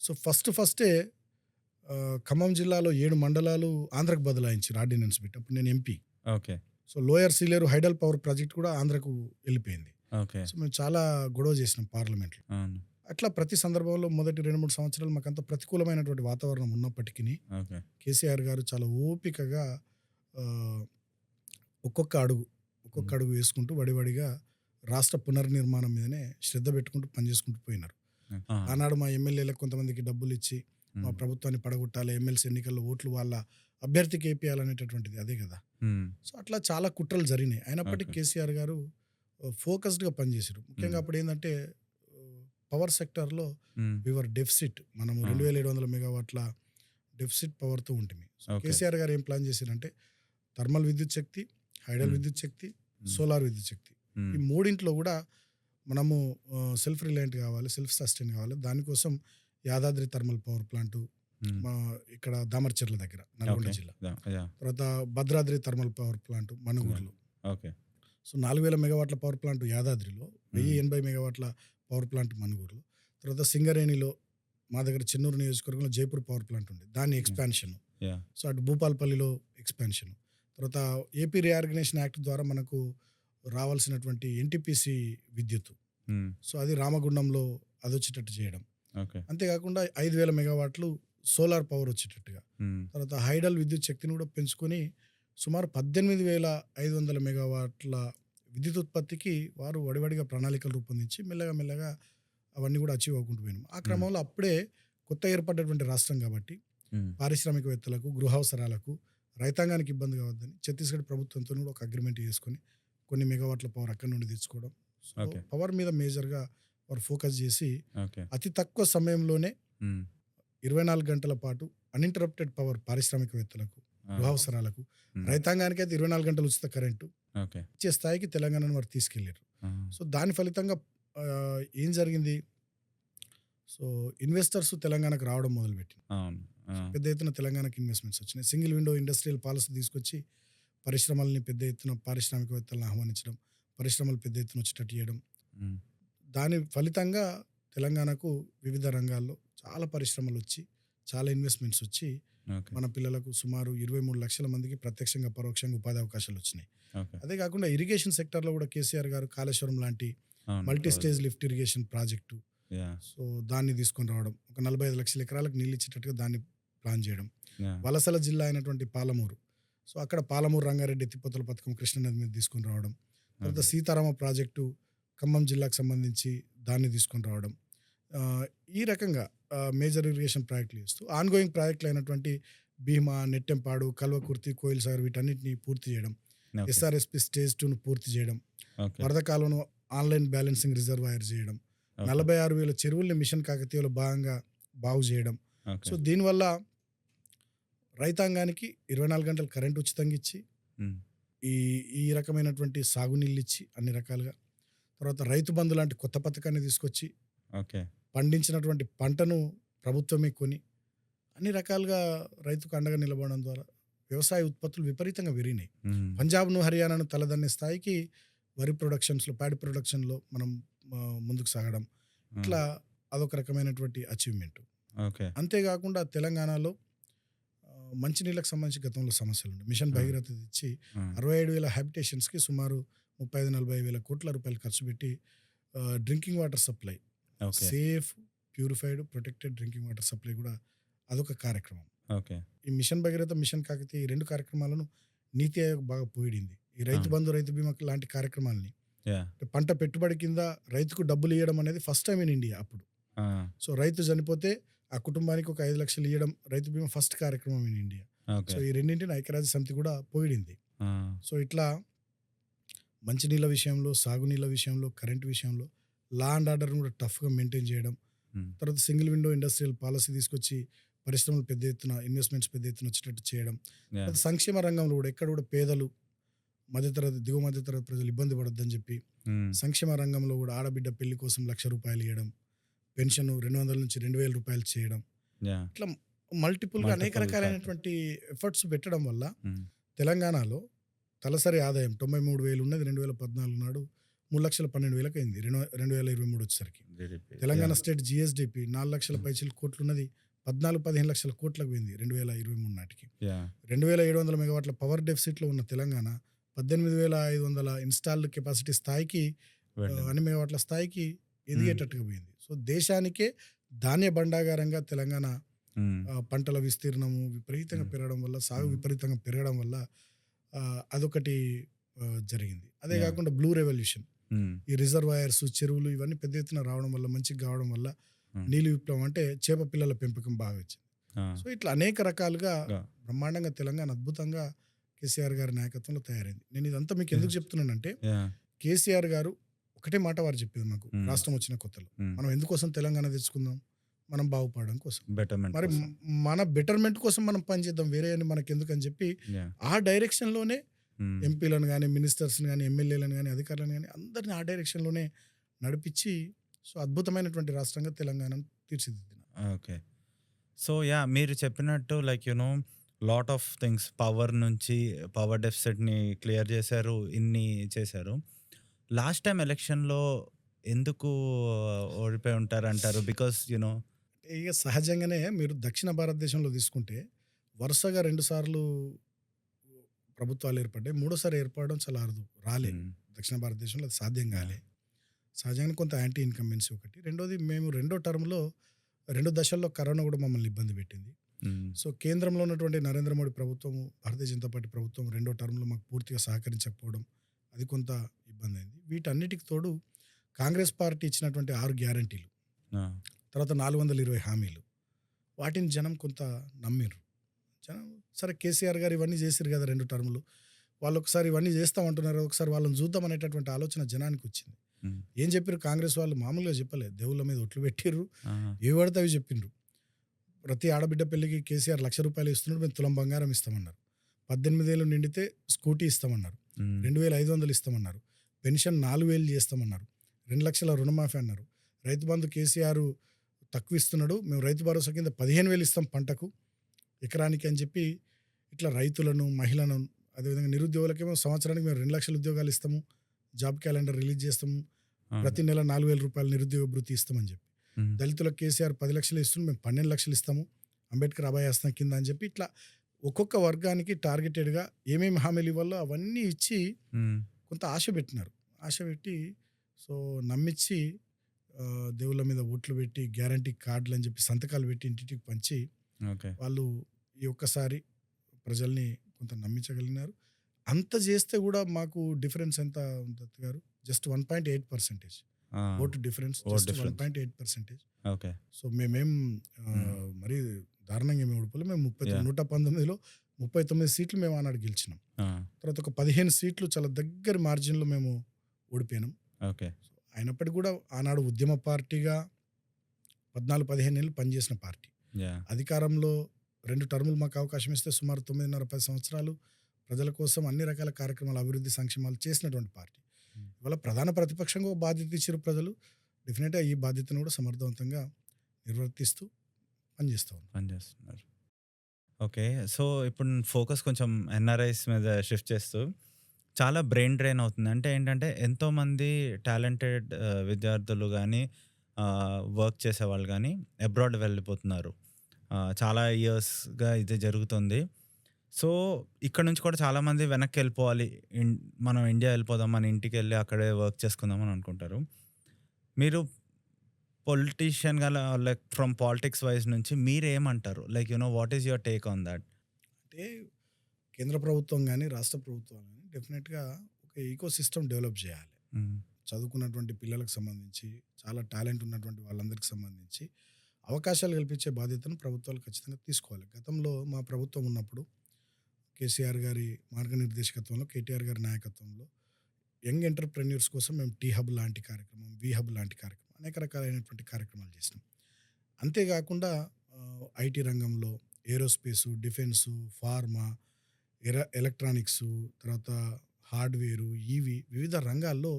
సో ఫస్టే ఖమ్మం జిల్లాలో 7 మండలాలు ఆంధ్రకు బదలాయించారు ఆర్డినెన్స్ పెట్టి. అప్పుడు నేను MP. So lower Sileru hydel power project కూడా ఆంధ్రకు వెళ్ళిపోయింది. సో మేము చాలా గొడవ చేసినాం పార్లమెంట్లో. అట్లా ప్రతి సందర్భంలో మొదటి 2-3 సంవత్సరాలు మాకంత ప్రతికూలమైనటువంటి వాతావరణం ఉన్నప్పటికీ కేసీఆర్ గారు చాలా ఓపికగా ఒక్కొక్క అడుగు వేసుకుంటూ వడివడిగా రాష్ట్ర పునర్నిర్మాణం మీదనే శ్రద్ధ పెట్టుకుంటూ పనిచేసుకుంటూ పోయినారు. ఆనాడు మా ఎమ్మెల్యేలకు కొంతమందికి డబ్బులు ఇచ్చి మా ప్రభుత్వాన్ని పడగొట్టాలి, ఎమ్మెల్సీ ఎన్నికల్లో ఓట్లు వాళ్ళ అభ్యర్థికి వేయాలనేటటువంటిది అదే కదా. సో అట్లా చాలా కుట్రలు జరిగినాయి. అయినప్పటికీ కేసీఆర్ గారు ఫోకస్డ్గా పనిచేశారు. ముఖ్యంగా అప్పుడు ఏంటంటే పవర్ సెక్టర్లో వివర్ డెఫిసిట్, మనము 2700 మెగావాట్ల డెఫిసిట్ పవర్తో ఉంటుంది. కేసీఆర్ గారు ఏం ప్లాన్ చేశారంటే థర్మల్ విద్యుత్ శక్తి, హైడల్ విద్యుత్ శక్తి, సోలార్ విద్యుత్ శక్తి. ఈ మూడింట్లో కూడా మనము సెల్ఫ్ రిలయంట్ కావాలి, సెల్ఫ్ సస్టైన్ కావాలి. దానికోసం యాదాద్రి థర్మల్ పవర్ ప్లాంట్ ఇక్కడ దామర్చర్ల దగ్గర నల్గొండ జిల్లా, తర్వాత భద్రాద్రి థర్మల్ పవర్ ప్లాంట్ మనుగూరులో. సో 4000 మెగావాట్ల పవర్ ప్లాంట్ యాదాద్రిలో, 1080 మెగావాట్ల పవర్ ప్లాంట్ మనుగూరులో, తర్వాత సింగరేణిలో మా దగ్గర చెన్నూరు నియోజకవర్గంలో జైపూర్ పవర్ ప్లాంట్ ఉంది, దాని ఎక్స్పాన్షన్. సో అటు భూపాల్పల్లిలో ఎక్స్పాన్షన్. తర్వాత ఏపీ రీఆర్గనైజేషన్ యాక్ట్ ద్వారా మనకు రావాల్సినటువంటి ఎన్టీపీసీ విద్యుత్, సో అది రామగుండంలో అది వచ్చేటట్టు చేయడం. అంతేకాకుండా 5000 మెగావాట్లు సోలార్ పవర్ వచ్చేటట్టుగా. తర్వాత హైడల్ విద్యుత్ శక్తిని కూడా పెంచుకొని సుమారు 18,500 మెగావాట్ల విద్యుత్ ఉత్పత్తికి వారు వడివడిగా ప్రణాళికలు రూపొందించి మెల్లగా అవన్నీ కూడా అచీవ్ అవ్వకుంటూ పోయినాం. ఆ క్రమంలో అప్పుడే కొత్త ఏర్పడ్డటువంటి రాష్ట్రం కాబట్టి పారిశ్రామికవేత్తలకు, గృహ అవసరాలకు, రైతాంగానికి ఇబ్బంది కావద్దని ఛత్తీస్గఢ్ ప్రభుత్వంతో కూడా ఒక అగ్రిమెంట్ చేసుకొని కొన్ని మెగావాట్ల పవర్ అక్కడి నుండి తెచ్చుకోవడం. సో పవర్ మీద మేజర్గా వారు ఫోకస్ చేసి అతి తక్కువ సమయంలోనే 24 గంటల పాటు అన్ఇంటరప్టెడ్ పవర్ పారిశ్రామికవేత్తలకు, గృహ అవసరాలకు, రైతాంగానికి అయితే 24 గంటలు ఉచిత కరెంటు ఇచ్చే స్థాయికి తెలంగాణను వారు తీసుకెళ్లారు. సో దాని ఫలితంగా ఏం జరిగింది, సో ఇన్వెస్టర్స్ తెలంగాణకు రావడం మొదలుపెట్టింది. పెద్ద ఎత్తున తెలంగాణకు ఇన్వెస్ట్మెంట్స్ వచ్చినాయి. సింగిల్ విండో ఇండస్ట్రియల్ పాలసీ తీసుకొచ్చి పరిశ్రమల్ని పెద్ద ఎత్తున పారిశ్రామికవేత్తలను ఆహ్వానించడం, పరిశ్రమలు పెద్ద ఎత్తున వచ్చేటట్టు చేయడం. దాని ఫలితంగా తెలంగాణకు వివిధ రంగాల్లో చాలా పరిశ్రమలు వచ్చి, చాలా ఇన్వెస్ట్మెంట్స్ వచ్చి మన పిల్లలకు సుమారు 23 లక్షల మందికి ప్రత్యక్షంగా పరోక్షంగా ఉపాధి అవకాశాలు వచ్చినాయి. అదే కాకుండా ఇరిగేషన్ సెక్టర్లో కూడా కేసీఆర్ గారు కాళేశ్వరం లాంటి multi stage lift irrigation project, so దాన్ని తీసుకొని రావడం, ఒక 45 లక్షల ఎకరాలకు నీళ్ళు ఇచ్చేటట్టుగా దాన్ని ప్లాన్ చేయడం. వలసల జిల్లా అయినటువంటి పాలమూరు, సో అక్కడ పాలమూరు రంగారెడ్డి ఎత్తిపోతల పథకం కృష్ణానది మీద తీసుకొని రావడం. తర్వాత సీతారామ ప్రాజెక్టు ఖమ్మం జిల్లాకు సంబంధించి దాన్ని తీసుకొని రావడం. ఈ రకంగా మేజర్ ఇరిగేషన్ ప్రాజెక్టులు చేస్తూ ఆన్గోయింగ్ ప్రాజెక్టులు అయినటువంటి భీమా, నెట్టెంపాడు, కల్వకుర్తి, కోయిల్ సాగర్ వీటన్నిటిని పూర్తి చేయడం. ఎస్ఆర్ఎస్పి స్టేజ్ 2ను పూర్తి చేయడం. వరద కాలువను ఆన్లైన్ బ్యాలెన్సింగ్ రిజర్వాయర్ చేయడం. 46,000 చెరువుల్ని మిషన్ కాకతీయలో భాగంగా బాగు చేయడం. సో దీనివల్ల రైతాంగానికి 24 గంటలు కరెంట్ ఉచితంగా ఇచ్చి, ఈ రకమైనటువంటి సాగునీళ్ళు ఇచ్చి అన్ని రకాలుగా, తర్వాత రైతు బంధు లాంటి కొత్త పథకాన్ని తీసుకొచ్చి పండించినటువంటి పంటను ప్రభుత్వమే కొని అన్ని రకాలుగా రైతుకు అండగా నిలబడడం ద్వారా వ్యవసాయ ఉత్పత్తులు విపరీతంగా పెరిగినాయి. పంజాబ్ను, హర్యానాను తలదన్నే స్థాయికి వరి ప్రొడక్షన్స్లో, ప్యాడీ ప్రొడక్షన్లో మనం ముందుకు సాగడం, ఇట్లా అదొక రకమైనటువంటి అచీవ్మెంట్. అంతేకాకుండా తెలంగాణలో మంచినీళ్ళకి సంబంధించి గతంలో సమస్యలు ఉన్నాయి. మిషన్ భగీరథ ఇచ్చి 67,000 హ్యాబిటేషన్స్కి సుమారు 35,000-40,000 కోట్ల రూపాయలు ఖర్చు పెట్టి drinking water supply, safe, purified, protected drinking water supply కూడా అదొక కార్యక్రమం. ఈ మిషన్ భగీరథ, మిషన్ కాకతీయ, ఈ 2 కార్యక్రమాలను నీతి ఆయోగ్ బాగా పోయింది. ఈ రైతు బంధు, రైతు బీమా లాంటి కార్యక్రమాలని పంట పెట్టుబడి కింద రైతుకు డబ్బులు ఇవ్వడం అనేది ఫస్ట్ టైం ఇన్ ఇండియా అప్పుడు. సో రైతు చనిపోతే ఆ కుటుంబానికి ఒక 5 లక్షలు ఇవ్వడం రైతు బీమా ఫస్ట్ కార్యక్రమం ఇన్ ఇండియా. సో ఈ రెండింటిని ఐక్యరాజ్య సమితి కూడా పోయింది. సో ఇట్లా మంచినీళ్ళ విషయంలో, సాగునీళ్ళ విషయంలో, కరెంట్ విషయంలో లా అండ్ ఆర్డర్ని కూడా టఫ్గా మెయింటైన్ చేయడం. తర్వాత సింగిల్ విండో ఇండస్ట్రియల్ పాలసీ తీసుకొచ్చి పరిశ్రమలు పెద్ద ఎత్తున, ఇన్వెస్ట్మెంట్స్ పెద్ద ఎత్తున వచ్చేటట్టు చేయడం. సంక్షేమ రంగంలో కూడా ఎక్కడ కూడా పేదలు, మధ్యతరగతి, దిగువ మధ్యతరగతి ప్రజలు ఇబ్బంది పడొద్దని చెప్పి సంక్షేమ రంగంలో కూడా ఆడబిడ్డ పెళ్లి కోసం 1,00,000 రూపాయలు ఇవ్వడం, పెన్షన్ 200 నుంచి 2,000 రూపాయలు చేయడం, ఇట్లా మల్టిపుల్గా అనేక రకాలైనటువంటి ఎఫర్ట్స్ పెట్టడం వల్ల తెలంగాణలో తలసరి ఆదాయం 93,000 ఉన్నది 2014 నాడు 3,12,000 అయింది 2023 వచ్చేసరికి. తెలంగాణ స్టేట్ జిఎస్డిపి 4 లక్షల పైచిల కోట్లు ఉన్నది 14-15 లక్షల కోట్లకు పోయింది 2023 నాటికి. 2,700 మెగావాట్ల పవర్ డెఫిసిట్లో ఉన్న తెలంగాణ 18,500 ఇన్స్టాల్డ్ కెపాసిటీ స్థాయికి, అన్ని మెగావాట్ల స్థాయికి ఎదిగేటట్టుగా పోయింది. సో దేశానికే ధాన్య భండాగారంగా తెలంగాణ పంటల విస్తీర్ణము విపరీతంగా పెరగడం వల్ల, సాగు విపరీతంగా పెరగడం వల్ల అదొకటి జరిగింది. అదే కాకుండా బ్లూ రెవల్యూషన్, ఈ రిజర్వాయర్స్, చెరువులు ఇవన్నీ పెద్ద ఎత్తున రావడం వల్ల, మంచిగా కావడం వల్ల నీలి విప్లవం అంటే చేప పిల్లల పెంపకం బాగా వచ్చింది. సో ఇట్లా అనేక రకాలుగా బ్రహ్మాండంగా తెలంగాణ అద్భుతంగా కేసీఆర్ గారి నాయకత్వంలో తయారైంది. నేను ఇదంతా మీకు ఎందుకు చెప్తున్నానంటే, కేసీఆర్ గారు ఒకటే మాట వారు చెప్పేది మాకు రాష్ట్రం వచ్చిన కొత్తలో, మనం ఎందుకోసం తెలంగాణ తెచ్చుకుందాం, మనం బాగుపడడం కోసం, మరి మన బెటర్మెంట్ కోసం మనం పనిచేద్దాం, వేరే అని మనకు ఎందుకని చెప్పి ఆ డైరెక్షన్లోనే హ్మ్. ఎంపీలను గానీ, మినిస్టర్స్‌ని గానీ, ఎమ్మెల్యేలను గానీ, అధికారులను గానీ అందరిని ఆ డైరెక్షన్‌లోనే నడిపిచ్చి సో, అద్భుతమైనటువంటి రాష్ట్రంగా తెలంగాణను తీర్చిదిద్దినారు. ఓకే. So, yeah! మీరు చెప్పినట్టు like lot of things power నుంచి పవర్ డెఫిసిట్‌ని క్లియర్ చేశారు. ఇన్ని చేశారు. లాస్ట్ టైమ్ ఎలక్షన్‌లో ఎందుకు ఓడిపోయి ఉంటారంటారు? బికాస్ ఇక సహజంగానే మీరు దక్షిణ భారతదేశంలో తీసుకుంటే వరుసగా 2 సార్లు ప్రభుత్వాలు ఏర్పడ్డాయి. మూడోసారి ఏర్పడడం చాలా అరుదు. రాలే. హ్మ్. దక్షిణ భారతదేశంలో అది సాధ్యం యాహ్! కాలే. సహజంగానే కొంత యాంటీ ఇన్కంబెన్సీ ఒకటి. రెండోది మేము రెండో టర్మ్‌లో 2 దశల్లో కరోనా కూడా మమ్మల్ని ఇబ్బంది పెట్టింది. హ్మ్. సో, కేంద్రంలో ఉన్నటువంటి నరేంద్ర మోడీ ప్రభుత్వము, భారతీయ జనతా పార్టీ ప్రభుత్వం రెండో టర్మ్‌లో మాకు పూర్తిగా సహకరించకపోవడం అది కొంత ఇబ్బందయింది. వీటన్నిటికి తోడు కాంగ్రెస్ పార్టీ ఇచ్చినటువంటి 6 గ్యారంటీలు, ఆ! తర్వాత 420 హామీలు వాటిని జనం కొంత నమ్మిర్రు. జనం సరే కేసీఆర్ గారు ఇవన్నీ చేసిర్రు కదా 2 టర్ములు. వాళ్ళొకసారి ఇవన్నీ చేస్తామంటున్నారు. ఒకసారి వాళ్ళని చూద్దాం అనేటటువంటి ఆలోచన జనానికొచ్చింది. హ్మ్. ఏం చెప్పిర్రు కాంగ్రెస్ వాళ్ళు మామూలుగా చెప్పలే. దేవుళ్ళ మీద ఒట్లు పెట్టిర్రు. ఆహా! ఏవి పడితే అవి చెప్పిండ్రు. ప్రతి ఆడబిడ్డ పెళ్ళికి కేసీఆర్ ₹1,00,000 ఇస్తున్నాడు. మేము తులం బంగారం ఇస్తామన్నారు. 18 ఏళ్ళు నిండితే స్కూటీ ఇస్తామన్నారు. హ్మ్. 2,500 ఇస్తామన్నారు. పెన్షన్ 4,000 చేస్తామన్నారు. 2,00,000 రుణమాఫీ అన్నారు. రైతు బంధు కేసీఆర్ తక్కువ ఇస్తున్నాడు. మేము రైతు భరోసా కింద 15,000 ఇస్తాం పంటకు ఎకరానికి అని చెప్పి ఇట్లా రైతులను, మహిళలను అదేవిధంగా నిరుద్యోగులకేమో సంవత్సరానికి మేము 2,00,000 ఉద్యోగాలు ఇస్తాము. జాబ్ క్యాలెండర్ రిలీజ్ చేస్తాము. అవును. ప్రతి నెల ₹4,000 నిరుద్యోగ భృతి ఇస్తామని చెప్పి. హ్మ్. దళితులకు కేసీఆర్ 10,00,000 ఇస్తున్నాడు. మేము 12,00,000 ఇస్తాము. అంబేద్కర్ అభయాస్తం కింద అని చెప్పి ఇట్లా ఒక్కొక్క వర్గానికి టార్గెటెడ్‌గా ఏమేమి హామీలు ఇవ్వాలో అవన్నీ ఇచ్చి హ్మ్. కొంత ఆశ పెట్టినారు. ఆశ పెట్టి సో, నమ్మిచ్చి దేవుళ్ళ మీద ఓట్లు పెట్టి గ్యారంటీ కార్డులు అని చెప్పి సంతకాలు పెట్టి ఇంటింటికి పంచి ఓకే. వాళ్ళు ఈ ఒక్కసారి ప్రజల్ని కొంత నమ్మించగలిగినారు. అంత చేస్తే కూడా మాకు డిఫరెన్స్ ఎంత దత్ గారు? జస్ట్ 1.8% ఆ! Vote difference. Vote just difference. 1.8%. Okay. So, మేమేం హ్మ్. మరీ దారుణంగా ఏమి ఓడిపోలే. మేము యాహ్! 119లో 39 సీట్లు మేము ఆనాడు గెలిచినాం. ఆ! తర్వాత ఒక 15 సీట్లు చాలా దగ్గర మార్జిన్‌లో మేము ఓడిపోయినాం. ఓకే. అయినప్పటికి కూడా ఆనాడు ఉద్యమ పార్టీగా 14, 15 ఏళ్ళు పనిచేసిన పార్టీ. యాహ్! అధికారంలో 2 టర్ములు మాకు అవకాశం ఇస్తే సుమారు 9.5, 10 సంవత్సరాలు ప్రజల కోసం అన్ని రకాల కార్యక్రమాలు, అభివృద్ధి సంక్షేమాలు చేసినటువంటి పార్టీ. హ్మ్. ఇవాళ ప్రధాన ప్రతిపక్షంగా ఓ బాధ్యత ఇచ్చిర్రు ప్రజలు. డెఫినెట్‌గా ఈ బాధ్యతను కూడా సమర్థవంతంగా నిర్వర్తిస్తూ పనిచేస్తా ఉన్నాం. పనిచేస్తున్నారు. ఓకే. సో, ఇప్పుడు ఫోకస్ కొంచెం ఎన్ఆర్ఐస్ మీద షిఫ్ట్ చేస్తూ చాలా బ్రెయిన్ డ్రైన్ అవుతుంది. అంటే ఏంటంటే ఎంతోమంది టాలెంటెడ్ విద్యార్థులు గానీ, వర్క్ చేసేవాళ్ళు గానీ అబ్రాడ్ వెళ్ళిపోతున్నారు. చాలా ఇయర్స్‌గా ఇది జరుగుతుంది. సో, ఇక్కడ నుంచి కూడా చాలామంది వెనక్కెళ్ళిపోవాలి. ఇన్ మనం ఇండియా ఎళ్ళిపోదాం. మన ఇంటికెళ్ళి అక్కడే వర్క్ చేసుకుందాం అని అనుకుంటారు. మీరు పొలిటీషియన్‌గా లైక్ ఫ్రమ్ పాలిటిక్స్ వైస్ నుంచి మీరేమంటారు? Like what is your take on that? అంటే కేంద్ర ప్రభుత్వం గానీ, రాష్ట్ర ప్రభుత్వాలు గానీ డెఫినెట్‌గా ఒక ఈకో సిస్టమ్ డెవలప్ చేయాలి. హ్మ్. చదువుకున్నటువంటి పిల్లలకు సంబంధించి, చాలా టాలెంట్ ఉన్నటువంటి వాళ్ళందరికీ సంబంధించి అవకాశాలు కల్పించే బాధ్యతను ప్రభుత్వాలు ఖచ్చితంగా తీసుకోవాలి. గతంలో మా ప్రభుత్వం ఉన్నప్పుడు కేసీఆర్ గారి మార్గనిర్దేశకత్వంలో, కేటీఆర్ గారి నాయకత్వంలో యంగ్ ఎంటర్‌ప్రెన్యూర్స్ కోసం మేము టీ హబ్ లాంటి కార్యక్రమం, వి హబ్ లాంటి కార్యక్రమం అనేక రకాలైనటువంటి కార్యక్రమాలు చేసినాం. అంతేగాకుండా ఐటీ రంగంలో ఏరోస్పేసు, డిఫెన్సు, ఫార్మా, ఎలక్ట్రానిక్సు, తర్వాత హార్డ్‌వేరు, ఈవీ వివిధ రంగాల్లో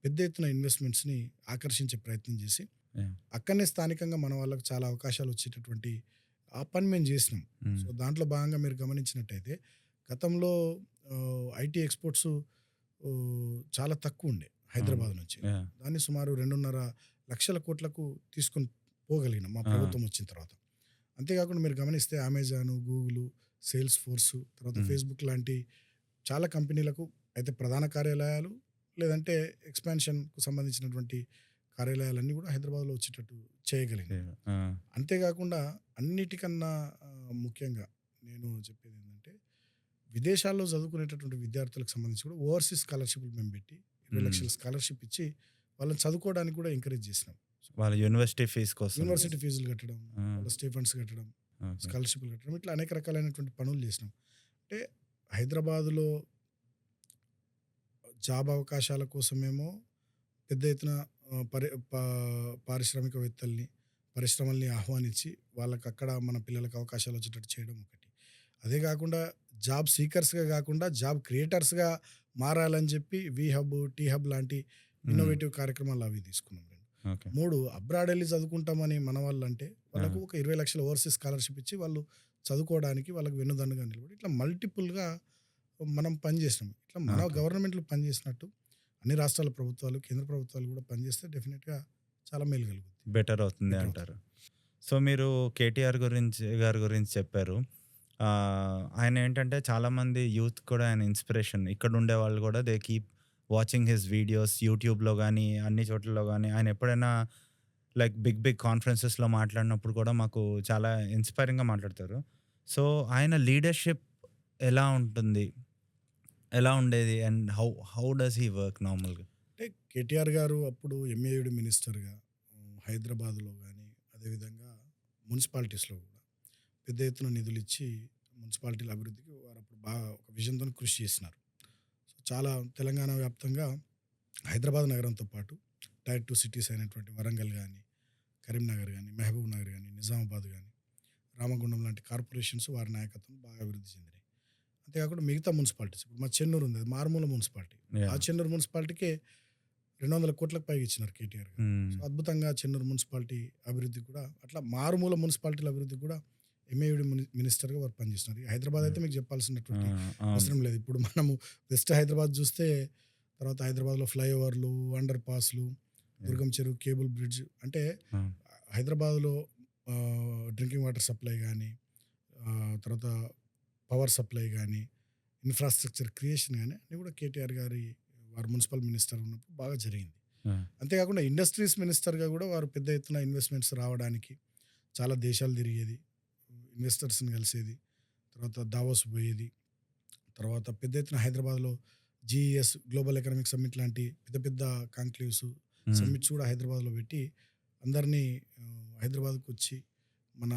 పెద్ద ఎత్తున ఇన్వెస్ట్‌మెంట్స్‌ని ఆకర్షించే ప్రయత్నం చేసి, యాహ్! అక్కడనే స్థానికంగా మన వాళ్ళకి చాలా అవకాశాలు వచ్చేటటువంటి ఆ పని మేము చేసినాం. హ్మ్. సో, దాంట్లో భాగంగా మీరు గమనించినట్టయితే గతంలో ఐటీ ఎక్స్‌పోర్ట్స్ చాలా తక్కువుండే హైదరాబాద్ నుంచి. యాహ్! దాన్ని సుమారు 2.5 లక్షల కోట్లకు తీసుకొని పోగలిగినాం మా ఆ! ప్రభుత్వం వచ్చిన తర్వాత. అంతేకాకుండా మీరు గమనిస్తే అమెజాను, గూగులు, సేల్స్ ఫోర్సు, తర్వాత హ్మ్. ఫేస్‌బుక్ లాంటి చాలా కంపెనీలకు అయితే ప్రధాన కార్యాలయాలు లేదంటే ఎక్స్‌పాన్షన్‌కు సంబంధించినటువంటి కార్యాలయాలన్నీ కూడా హైదరాబాద్‌లో వచ్చేటట్టు చేయగలిగినాం. ఆ! అంతేకాకుండా అన్నిటికన్నా ముఖ్యంగా నేను చెప్పేదేంటంటే విదేశాల్లో చదువుకునేటటువంటి విద్యార్థులకు సంబంధించి కూడా ఓవర్సీస్ స్కాలర్‌షిప్‌లు మేము పెట్టి 20,00,000 హ్మ్. స్కాలర్‌షిప్ ఇచ్చి వాళ్ళని చదువుకోవడానికి కూడా ఎంకరేజ్ చేసినాం. వాళ్ళ యూనివర్సిటీ ఫీస్ కోసం. యూనివర్సిటీ ఫీజులు కట్టడం, ఆ! వాళ్ళ స్టైఫండ్స్ కట్టడం, ఓకే. స్కాలర్‌షిప్‌లు కట్టడం ఇట్లా అనేక రకాలైనటువంటి పనులు చేసినాం. అంటే హైదరాబాద్‌లో జాబ్ అవకాశాల కోసమేమో పెద్ద ఎత్తున పారిశ్రామికవేత్తల్ని, పరిశ్రమల్ని ఆహ్వానించి వాళ్ళకక్కడ మన పిల్లలకు అవకాశాలు వచ్చేటట్టు చేయడం ఒకటి. అదే కాకుండా జాబ్ సీకర్స్గా కాకుండా జాబ్ క్రియేటర్స్గా మారాలని చెప్పి వి హబ్, టీ హబ్ లాంటి ఇన్నోవేటివ్ కార్యక్రమాలు అవి తీసుకున్నాం. ఓకే. 3 అబ్రాడ్ వెళ్ళి చదువుకుంటామని మన వాళ్ళు అంటే వాళ్ళకు ఒక 20 లక్షల ఓవర్సీస్ స్కాలర్షిప్ ఇచ్చి వాళ్ళు చదువుకోవడానికి వాళ్ళకి వెన్నుదన్నుగా నిలబడి ఇట్లా మల్టిపుల్గా మనం పనిచేసినాం. ఇట్లా మన ఓకే. గవర్నమెంట్లు పనిచేసినట్టు అన్ని రాష్ట్రాల ప్రభుత్వాలు, కేంద్ర ప్రభుత్వాలు కూడా పనిచేస్తే డెఫినెట్గా చాలా మేలు కలుగుతుంది. బెటర్ అవుతుంది Better అంటారు. సో మీరు కేటీఆర్ గారి గురించి చెప్పారు. ఆయన ఏంటంటే చాలామంది యూత్ కూడా ఆయన ఇన్స్పిరేషన్. ఇక్కడ ఉండే వాళ్ళు కూడా they keep watching his videos యూట్యూబ్‌లో గానీ, అన్ని చోట్లలో గానీ, ఆయన ఎప్పుడైనా లైక్ బిగ్ కాన్ఫరెన్సెస్‌లో మాట్లాడినప్పుడు కూడా మాకు చాలా ఇన్స్పైరింగ్‌గా మాట్లాడతారు. సో ఆయన లీడర్‌షిప్ ఎలా ఉంటుంది? ఎలా ఉండేది? And how does he work నార్మల్‌గా? అంటే కేటీఆర్ గారు అప్పుడు ఎంఏయుడి మినిస్టర్గా హైదరాబాద్లో కానీ అదేవిధంగా మున్సిపాలిటీస్లో కూడా పెద్ద ఎత్తున నిధులు ఇచ్చి మున్సిపాలిటీల అభివృద్ధికి వారు అప్పుడు బాగా ఒక విజన్తో కృషి చేసినారు. సో చాలా తెలంగాణ వ్యాప్తంగా హైదరాబాద్ నగరంతో పాటు టైర్ 2 సిటీస్ అయినటువంటి వరంగల్ కానీ, కరీంనగర్ కానీ, మహబూబ్ నగర్ కానీ, నిజామాబాద్ కానీ, రామగుండం లాంటి కార్పొరేషన్స్ వారి నాయకత్వం బాగా అభివృద్ధి చెందినాయి. అంతేకాకుండా మిగతా మున్సిపాలిటీస్ ఇప్పుడు మా చెన్నూరు ఉంది, అది మారుమూల మున్సిపాలిటీ. ఆ యాహ్! చెన్నూరు మున్సిపాలిటీకే 200 కోట్లకు పైగా ఇచ్చినారు కేటీఆర్ గారు. హ్మ్. సో అద్భుతంగా చెన్నూరు మున్సిపాలిటీ అభివృద్ధి కూడా అట్లా మారుమూల మున్సిపాలిటీల అభివృద్ధి కూడా ఎంఏయుడి మినిస్టర్గా వారు పనిచేస్తున్నారు. ఈ హైదరాబాద్ అయితే మీకు చెప్పాల్సినటువంటి అవును. అవసరం లేదు. ఇప్పుడు మనము వెస్ట్ హైదరాబాద్ చూస్తే తర్వాత హైదరాబాద్లో ఫ్లైఓవర్లు, అండర్ పాస్లు, దుర్గం చెరువు కేబుల్ బ్రిడ్జ్ అంటే అవును. హైదరాబాద్లో డ్రింకింగ్ వాటర్ సప్లై కానీ, తర్వాత పవర్ సప్లై కానీ, ఇన్ఫ్రాస్ట్రక్చర్ క్రియేషన్ కానీ అన్నీ కూడా కేటీఆర్ గారి వారు మున్సిపల్ మినిస్టర్ ఉన్నప్పుడు బాగా జరిగింది. ఆ! అంతేకాకుండా ఇండస్ట్రీస్ మినిస్టర్గా కూడా వారు పెద్ద ఎత్తున ఇన్వెస్ట్మెంట్స్ రావడానికి చాలా దేశాలు తిరిగేది, ఇన్వెస్టర్స్ని కలిసేది, తర్వాత దావోస్ పోయేది, తర్వాత పెద్ద ఎత్తున హైదరాబాద్లో జీఈఎస్ గ్లోబల్ ఎకనామిక్ సమ్మిట్ లాంటి పెద్ద పెద్ద కాంక్లేవ్స్ హ్మ్. సమ్మిట్స్ కూడా హైదరాబాద్లో పెట్టి అందరినీ హైదరాబాద్కు వచ్చి మన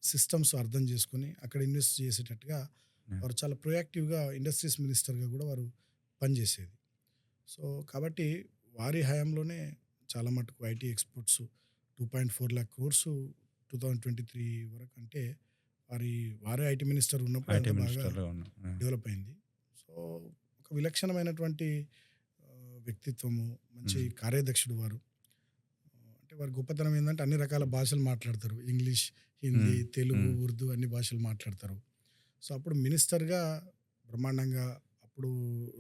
సిస్టమ్స్ అర్థం చేసుకొని అక్కడ ఇన్వెస్ట్ చేసేటట్టుగా వారు చాలా ప్రొయాక్టివ్గా ఇండస్ట్రీస్ మినిస్టర్గా కూడా వారు పనిచేసేది. సో కాబట్టి వారి హయాంలోనే చాలా మటుకు ఐటీ ఎక్స్పోర్ట్స్ 2.4 lakh crores 2023 వరకు అంటే వారే ఐటీ మినిస్టర్ ఉన్నప్పుడు ఐటీ అంత బాగా మినిస్టర్‌గా ఉన్నారు. ఆ! డెవలప్ అయింది. సో ఒక విలక్షణమైనటువంటి వ్యక్తిత్వము, మంచి హ్మ్. కార్యదక్షుడు వారు. అంటే వారి గొప్పతనం ఏంటంటే అన్ని రకాల భాషలు మాట్లాడతారు. ఇంగ్లీష్, హిందీ, హ్మ్. తెలుగు, హ్మ్. ఉర్దూ అన్ని భాషలు మాట్లాడతారు. సో అప్పుడు మినిస్టర్‌గా బ్రహ్మాండంగా అప్పుడు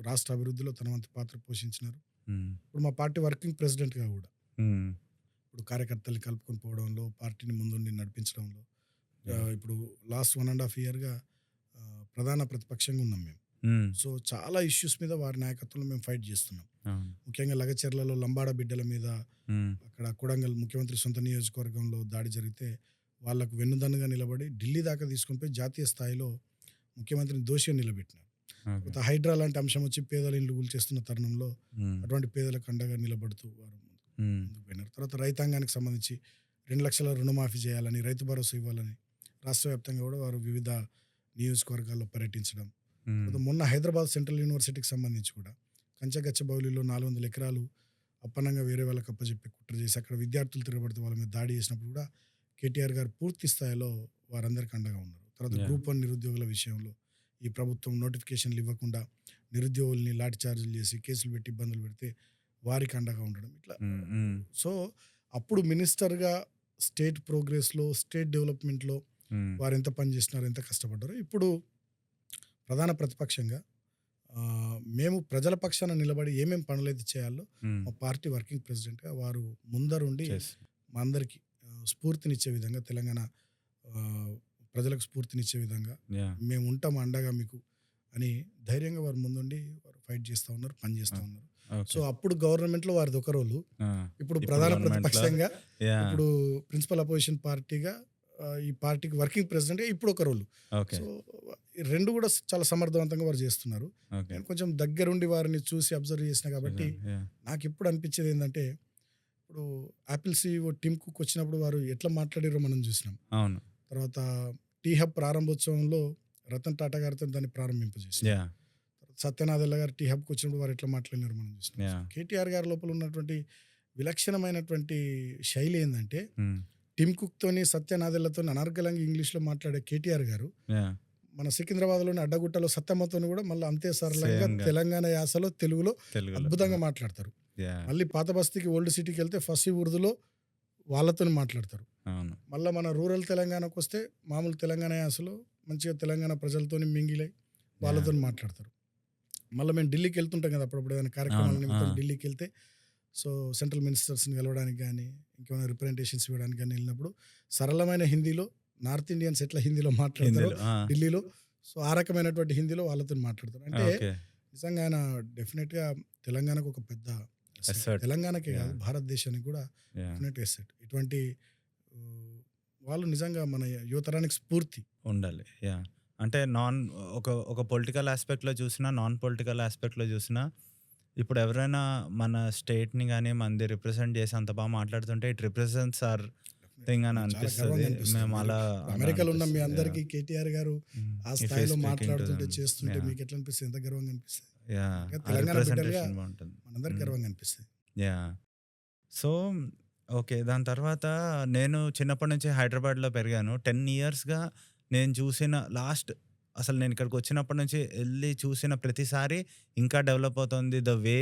రాష్ట్ర అభివృద్ధిలో తన వంతు పాత్ర పోషించినారు. హ్మ్. ఇప్పుడు మా పార్టీ వర్కింగ్ ప్రెసిడెంట్‌గా కూడా హ్మ్. ఇప్పుడు కార్యకర్తల్ని కలుపుకొని పోవడంలో, పార్టీని ముందుండి నడిపించడంలో యాహ్! ఇప్పుడు లాస్ట్ 1.5 ఇయర్‌గా ప్రధాన ప్రతిపక్షంగా ఉన్నాం మేము. హ్మ్. సో చాలా ఇష్యూస్ మీద వారి నాయకత్వంలో మేము ఫైట్ చేస్తున్నాం. అవును. ముఖ్యంగా లగచెర్లలో లంబాడ బిడ్డల మీద హ్మ్. అక్కడ కొడంగల్ ముఖ్యమంత్రి సొంత నియోజకవర్గంలో దాడి జరిగితే వాళ్ళకు వెన్నుదన్నుగా నిలబడి ఢిల్లీ దాకా తీసుకొని పోయి జాతీయ స్థాయిలో ముఖ్యమంత్రిని దోషిగా నిలబెట్టినారు. ఓకే. తర్వాత హైడ్రా లాంటి అంశం వచ్చి పేదల ఇండ్లు కూల్చేస్తున్న తరుణంలో హ్మ్. అటువంటి పేదలకు అండగా నిలబడుతూ వారు హ్మ్. ముందుకు పోయినారు. తర్వాత రైతాంగానికి సంబంధించి 2 లక్షల రుణమాఫీ చేయాలని, రైతు భరోసా ఇవ్వాలని రాష్ట్ర వ్యాప్తంగా కూడా వారు వివిధ నియోజకవర్గాల్లో పర్యటించడం. హ్మ్. తర్వాత మొన్న హైదరాబాద్ సెంట్రల్ యూనివర్సిటీకి సంబంధించి కూడా కంచగచ్చబౌలిలో 400 ఎకరాలు అప్పనంగా వేరే వాళ్ళకి అప్పచెప్పి కుట్ర చేసి అక్కడ విద్యార్థులు తిరగబడితే వాళ్ళ మీద దాడి చేసినప్పుడు కూడా కేటీఆర్ గారు పూర్తి స్థాయిలో వారందరికీ అండగా ఉన్నారు. తర్వాత యాహ్! గ్రూప్ 1 నిరుద్యోగుల విషయంలో ఈ ప్రభుత్వం నోటిఫికేషన్లు ఇవ్వకుండా నిరుద్యోగుల్ని లాఠీ చార్జీలు చేసి కేసులు పెట్టి ఇబ్బందులు పెడితే వారికి అండగా ఉండడం ఇట్లా. హ్మ్. హ్మ్. సో అప్పుడు మినిస్టర్గా స్టేట్ ప్రోగ్రెస్లో, స్టేట్ డెవలప్మెంట్లో హ్మ్. వారు ఎంత పని చేసినారో, ఎంత కష్టపడ్డారో ఇప్పుడు ప్రధాన ప్రతిపక్షంగా మేము ప్రజల పక్షాన నిలబడి ఏమేమి పనులైతే చేయాలో హ్మ్. మా పార్టీ వర్కింగ్ ప్రెసిడెంట్గా వారు ముందరుండి చేసి మా అందరికీ స్ఫూర్తినిచ్చే విధంగా తెలంగాణ ప్రజలకు స్ఫూర్తినిచ్చే విధంగా యాహ్! మేము ఉంటాం అండగా మీకు అని ధైర్యంగా వారు ముందుండి వారు ఫైట్ చేస్తూ ఉన్నారు, పని చేస్తూ ఉన్నారు. So okay. అప్పుడు గవర్నమెంట్లో వారిది ఒక రోలు, ఆ! ఇప్పుడు ఇప్పుడు ప్రధాన గవర్నమెంట్‌లో ప్రతిపక్షంగా, యాహ్! ఇప్పుడు ప్రిన్సిపల్ అపోజిషన్ పార్టీగా, ఈ పార్టీకి వర్కింగ్ ప్రెసిడెంట్గా ఇప్పుడు ఒక రోలు. ఓకే. సో ఈ 2 కూడా చాలా సమర్థవంతంగా వారు చేస్తున్నారు. ఓకే. నేను కొంచెం దగ్గరుండి వారిని చూసి అబ్జర్వ్ చేసిన కాబట్టి యాహ్! నాకు ఎప్పుడు అనిపించేది ఏంటంటే ఇప్పుడు యాపిల్ సీఈఓ టిమ్ కుక్ వచ్చినప్పుడు వారు ఎట్లా మాట్లాడారో మనం చూసినాం. అవును. తర్వాత టీ హబ్ ప్రారంభోత్సవంలో రతన్ టాటా గారితో దాన్ని ప్రారంభింపజేశారు. యాహ్! సత్యనాదెల్ల గారు టీ హబ్కి వచ్చినప్పుడు వారు ఎట్లా మాట్లాడినారు మనం చూసినాం. యాహ్! కేటీఆర్ గారి లోపల ఉన్నటువంటి విలక్షణమైనటువంటి శైలి ఏంటంటే హ్మ్. టిమ్ కుక్తోని, సత్యనాదెల్లతో అనర్గళంగా ఇంగ్లీష్లో మాట్లాడే కేటీఆర్ గారు యాహ్! మన సికింద్రాబాద్లోని అడ్డగుట్టలో సత్తమ్మతోని కూడా మళ్ళీ అంతే సరళంగా Same గా. తెలంగాణ యాసలో తెలుగులో తెలుగులో. అద్భుతంగా మాట్లాడతారు. Yeah. మళ్ళీ పాత బస్తీకి ఓల్డ్ సిటీకి వెళ్తే ఫస్ట్ ఉర్దూలో వాళ్ళతో మాట్లాడతారు. అవును. మళ్ళీ మన రూరల్ తెలంగాణకు వస్తే మామూలు తెలంగాణ యాసలో మంచిగా తెలంగాణ ప్రజలతో మింగిలై వాళ్ళతో మాట్లాడతారు. మళ్ళీ మేము ఢిల్లీకి వెళ్తుంటాం కదా అప్పుడప్పుడు ఏదైనా కార్యక్రమాల అవును, నిమిత్తం ఆ. ఢిల్లీకి వెళ్తే సో సెంట్రల్ మినిస్టర్స్ని కలవడానికి కానీ ఇంకేమైనా రిప్రజెంటేషన్స్ ఇవ్వడానికి కానీ వెళ్ళినప్పుడు సరళమైన హిందీలో నార్త్ ఇండియన్స్ ఎట్లా హిందీలో మాట్లాడతారో హిందీలో. ఆ. ఢిల్లీలో సో ఆ రకమైనటువంటి హిందీలో వాళ్ళతో మాట్లాడతారు. అంటే ఓకే. నిజంగా ఆయన డెఫినెట్గా తెలంగాణకు ఒక పెద్ద asset. Asset. తెలంగాణకే కాదు Yeah. భారతదేశానికి కూడా Yeah. Definite asset. ఇటువంటి వాళ్ళు నిజంగా మన యువతరానికి స్ఫూర్తి. ఉండాలి. యా. అంటే ఒక పొలిటికల్ ఆస్పెక్ట్లో చూసినా, నాన్ పొలిటికల్ ఆస్పెక్ట్లో చూసినా, ఇప్పుడు ఎవరైనా మన స్టేట్ని కానీ మనది రిప్రజెంట్ చేసి అంత బాగా మాట్లాడుతుంటే ఇట్ రిప్రజెంట్స్ ఆర్ థింగ్ అని చాలా అనిపిస్తుంది. గర్వంగా అనిపిస్తుంది. మేము అలా అమెరికాలో ఉన్న మీ అందరికీ కేటీఆర్ గారు ఆ స్థాయిలో మాట్లాడుతుంటే చేస్తుంటే చేస్తుంటే మీకు ఎట్లా అనిపిస్తుంది? ఎంత గర్వంగా అనిపిస్తుంది? యా, ఇంకా తెలంగాణ బిడ్డలుగా రిప్రజెంటేషన్ బాగుంటుంది. మనందరికి గర్వంగా అనిపిస్తుంది. యా. సో ఓకే, దాని తర్వాత నేను చిన్నప్పటి నుంచి హైదరాబాద్లో పెరిగాను. 10 ఇయర్స్గా నేను చూసిన అసలు నేను ఇక్కడికి వచ్చినప్పటి నుంచి వెళ్ళి చూసిన ప్రతిసారి ఇంకా డెవలప్ అవుతుంది. ద వే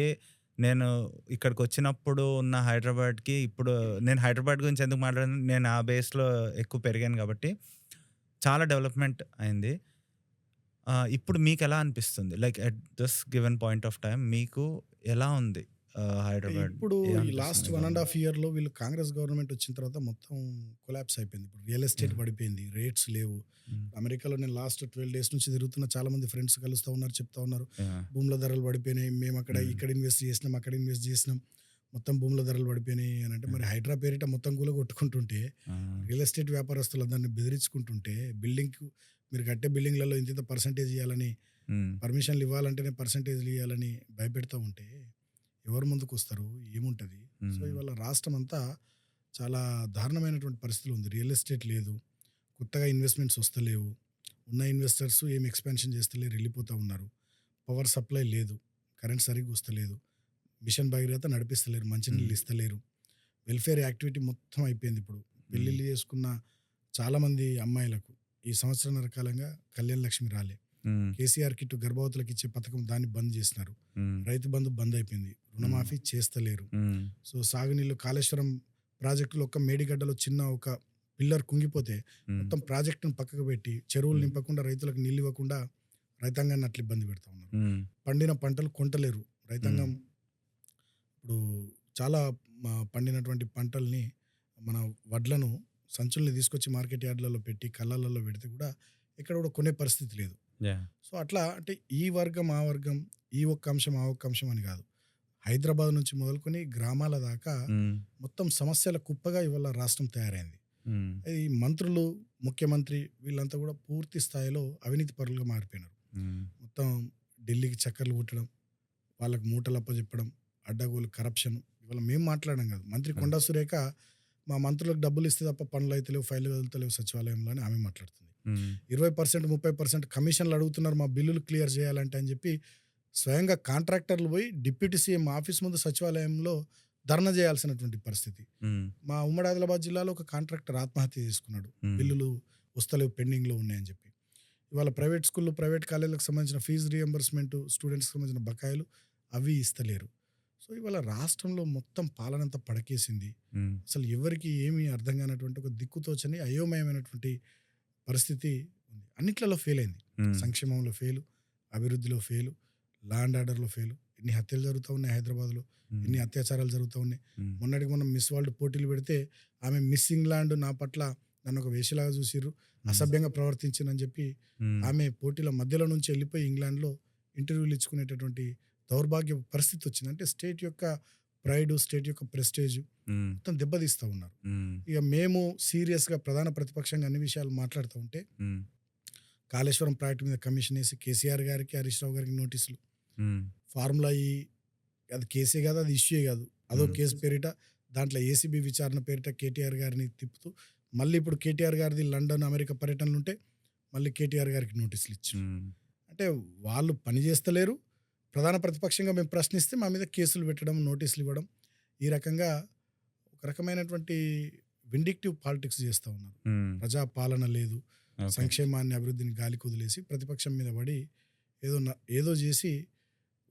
నేను ఇక్కడికి వచ్చినప్పుడు ఉన్న హైదరాబాద్కి ఇప్పుడు నేను హైదరాబాద్ గురించి ఎందుకు మాట్లాడాను, నేను ఆ బేస్లో ఎక్కువ పెరిగాను కాబట్టి చాలా డెవలప్మెంట్ అయింది. ఇప్పుడు మీకు ఎలా అనిపిస్తుంది? Like at this given point of time మీకు ఎలా ఉంది హైదరాబాద్? ఇప్పుడు ఈ లాస్ట్ 1.5 ఇయర్లో వీళ్ళు కాంగ్రెస్ గవర్నమెంట్ వచ్చిన తర్వాత మొత్తం కొలాప్స్ అయిపోయింది. ఇప్పుడు రియల్ ఎస్టేట్ పడిపోయింది, రేట్స్ లేవు. అమెరికాలో నేను లాస్ట్ 12 డేస్ నుంచి తిరుగుతున్న చాలా మంది ఫ్రెండ్స్ కలుస్తూ ఉన్నారు, చెప్తా ఉన్నారు భూముల ధరలు పడిపోయినాయి, మేము ఇక్కడ ఇన్వెస్ట్ చేసినాం, అక్కడ ఇన్వెస్ట్ చేసినాం, మొత్తం భూముల ధరలు పడిపోయినాయి అని. అంటే మరి హైడ్రా పేరిట మొత్తం కూడా కొట్టుకుంటుంటే, రియల్ ఎస్టేట్ వ్యాపారస్తులు దాన్ని బెదిరించుకుంటుంటే, బిల్డింగ్ మీరు కట్టే బిల్డింగ్లలో ఇంత పర్సంటేజ్ ఇవ్వాలని, పర్మిషన్లు ఇవ్వాలంటేనే పర్సంటేజ్లు ఇవ్వాలని భయపెడతా ఉంటే ఎవరు ముందుకు వస్తారు? ఏముంటుంది? సో ఇవాళ రాష్ట్రం అంతా చాలా దారుణమైనటువంటి పరిస్థితులు ఉంది. రియల్ ఎస్టేట్ లేదు, కొత్తగా ఇన్వెస్ట్మెంట్స్ వస్తలేవు, ఉన్న ఇన్వెస్టర్స్ ఏం ఎక్స్పాన్షన్ చేస్తలేరు, వెళ్ళిపోతూ ఉన్నారు. పవర్ సప్లై లేదు, కరెంట్ సరిగ్గా వస్తలేదు, మిషన్ భగీరథ నడిపిస్తలేరు, మంచినీళ్ళు ఇస్తలేరు, వెల్ఫేర్ యాక్టివిటీ మొత్తం అయిపోయింది. ఇప్పుడు పెళ్ళిళ్ళు చేసుకున్న చాలామంది అమ్మాయిలకు ఈ సంవత్సరాల కాలంగా కళ్యాణ లక్ష్మి రాలే. కేసీఆర్ కిట్ గర్భవతులకు ఇచ్చే పథకం దాన్ని బంద్ చేసినారు. రైతు బంధు బంద్ అయిపోయింది, రుణమాఫీ చేస్తలేరు. సో సాగునీళ్ళు కాళేశ్వరం ప్రాజెక్టులో ఒక్క మేడిగడ్డలో చిన్న ఒక పిల్లర్ కుంగిపోతే మొత్తం ప్రాజెక్టును పక్కకు పెట్టి చెరువులు నింపకుండా రైతులకు నీళ్ళు ఇవ్వకుండా రైతాంగాన్ని అట్లా ఇబ్బంది పెడతా ఉన్నారు. పండిన పంటలు కొంటలేరు రైతాంగం. ఇప్పుడు చాలా పండినటువంటి పంటల్ని మన వడ్లను సంచుల్ని తీసుకొచ్చి మార్కెట్ యార్డ్లలో పెట్టి కళ్ళల్లో పెడితే కూడా ఇక్కడ కూడా కొనే పరిస్థితి లేదు. సో అట్లా అంటే ఈ వర్గం ఆ వర్గం, ఈ ఒక్క అంశం ఆ ఒక్క అంశం అని కాదు, హైదరాబాద్ నుంచి మొదలుకొని గ్రామాల దాకా మొత్తం సమస్యల కుప్పగా ఇవాళ రాష్ట్రం తయారైంది. ఈ మంత్రులు, ముఖ్యమంత్రి వీళ్ళంతా కూడా పూర్తి స్థాయిలో అవినీతి పరులుగా మారిపోయినారు. మొత్తం ఢిల్లీకి చక్కర్లు కొట్టడం, వాళ్ళకి మూటలు అప్పచెప్పడం, అడ్డగోలు కరప్షన్. ఇవాళ మేము మాట్లాడడం కాదు, మంత్రి కొండా సురేఖ మా మంత్రులకు డబ్బులు ఇస్తే తప్ప పనులు అయితే లేవు, ఫైళ్ళు కదులుతలేవు సచివాలయంలో అని ఆమె మాట్లాడుతుంది. 20% 30% కమిషన్లు అడుగుతున్నారు మా బిల్లులు క్లియర్ చేయాలంటే అని చెప్పి స్వయంగా కాంట్రాక్టర్లు పోయి డిప్యూటీ సీఎం ఆఫీస్ ముందు సచివాలయంలో ధర్నా చేయాల్సినటువంటి పరిస్థితి. మా ఉమ్మడి ఆదిలాబాద్ జిల్లాలో ఒక కాంట్రాక్టర్ ఆత్మహత్య చేసుకున్నాడు, బిల్లులు వస్తలేవు, పెండింగ్లో ఉన్నాయని చెప్పి. ఇవాళ ప్రైవేట్ స్కూళ్ళు, ప్రైవేట్ కాలేజీలకు సంబంధించిన ఫీజు రియంబర్స్మెంట్, స్టూడెంట్స్కి సంబంధించిన బకాయిలు అవి ఇస్తలేరు. సో ఇవాళ రాష్ట్రంలో మొత్తం పాలనంతా పడకేసింది. అసలు ఎవరికి ఏమీ అర్థం కానటువంటి ఒక దిక్కుతోచని అయోమయమైనటువంటి పరిస్థితి ఉంది. అన్నిట్లలో ఫెయిల్ అయింది. సంక్షేమంలో ఫెయిలు, అభివృద్ధిలో ఫెయిలు, లా అండ్ ఆర్డర్లో ఫెయిలు. ఎన్ని హత్యలు జరుగుతూ ఉన్నాయి హైదరాబాద్లో, ఎన్ని అత్యాచారాలు జరుగుతూ ఉన్నాయి. మొన్నటికి మనం మిస్ వరల్డ్ పోటీలు పెడితే ఆమె మిస్సింగ్ ల్యాండ్ నా పట్ల నన్ను ఒక వేషలాగా చూసిర్రు, అసభ్యంగా ప్రవర్తించిందని చెప్పి ఆమె పోటీల మధ్యలో నుంచి వెళ్ళిపోయి ఇంగ్లాండ్లో ఇంటర్వ్యూలు ఇచ్చుకునేటటువంటి దౌర్భాగ్య పరిస్థితి వచ్చింది. అంటే స్టేట్ యొక్క ప్రైడ్, స్టేట్ యొక్క ప్రెస్టేజ్ మొత్తం దెబ్బతీస్తూ ఉన్నారు. ఇక మేము సీరియస్గా ప్రధాన ప్రతిపక్షంగా అన్ని విషయాలు మాట్లాడుతూ ఉంటే కాళేశ్వరం ప్రాజెక్టు మీద కమిషన్ వేసి కేసీఆర్ గారికి, హరీష్ రావు గారికి నోటీసులు, ఫార్ములా అది కేసే కాదు, అది ఇష్యూ కాదు, అదో కేసు పేరిట దాంట్లో ఏసీబీ విచారణ పేరిట కేటీఆర్ గారిని తిప్పుతూ, మళ్ళీ ఇప్పుడు కేటీఆర్ గారిది లండన్, అమెరికా పర్యటనలు ఉంటే మళ్ళీ కేటీఆర్ గారికి నోటీసులు ఇచ్చారు. అంటే వాళ్ళు పని చేస్తలేరు, ప్రధాన ప్రతిపక్షంగా మేము ప్రశ్నిస్తే మా మీద కేసులు పెట్టడం, నోటీసులు ఇవ్వడం, ఈ రకంగా ఒక రకమైనటువంటి విండిక్టివ్ పాలిటిక్స్ చేస్తూ ఉన్నారు. ప్రజా పాలన లేదు, ఓకే. సంక్షేమాన్ని, అభివృద్ధిని గాలికి వదిలేసి ప్రతిపక్షం మీద పడి ఏదో చేసి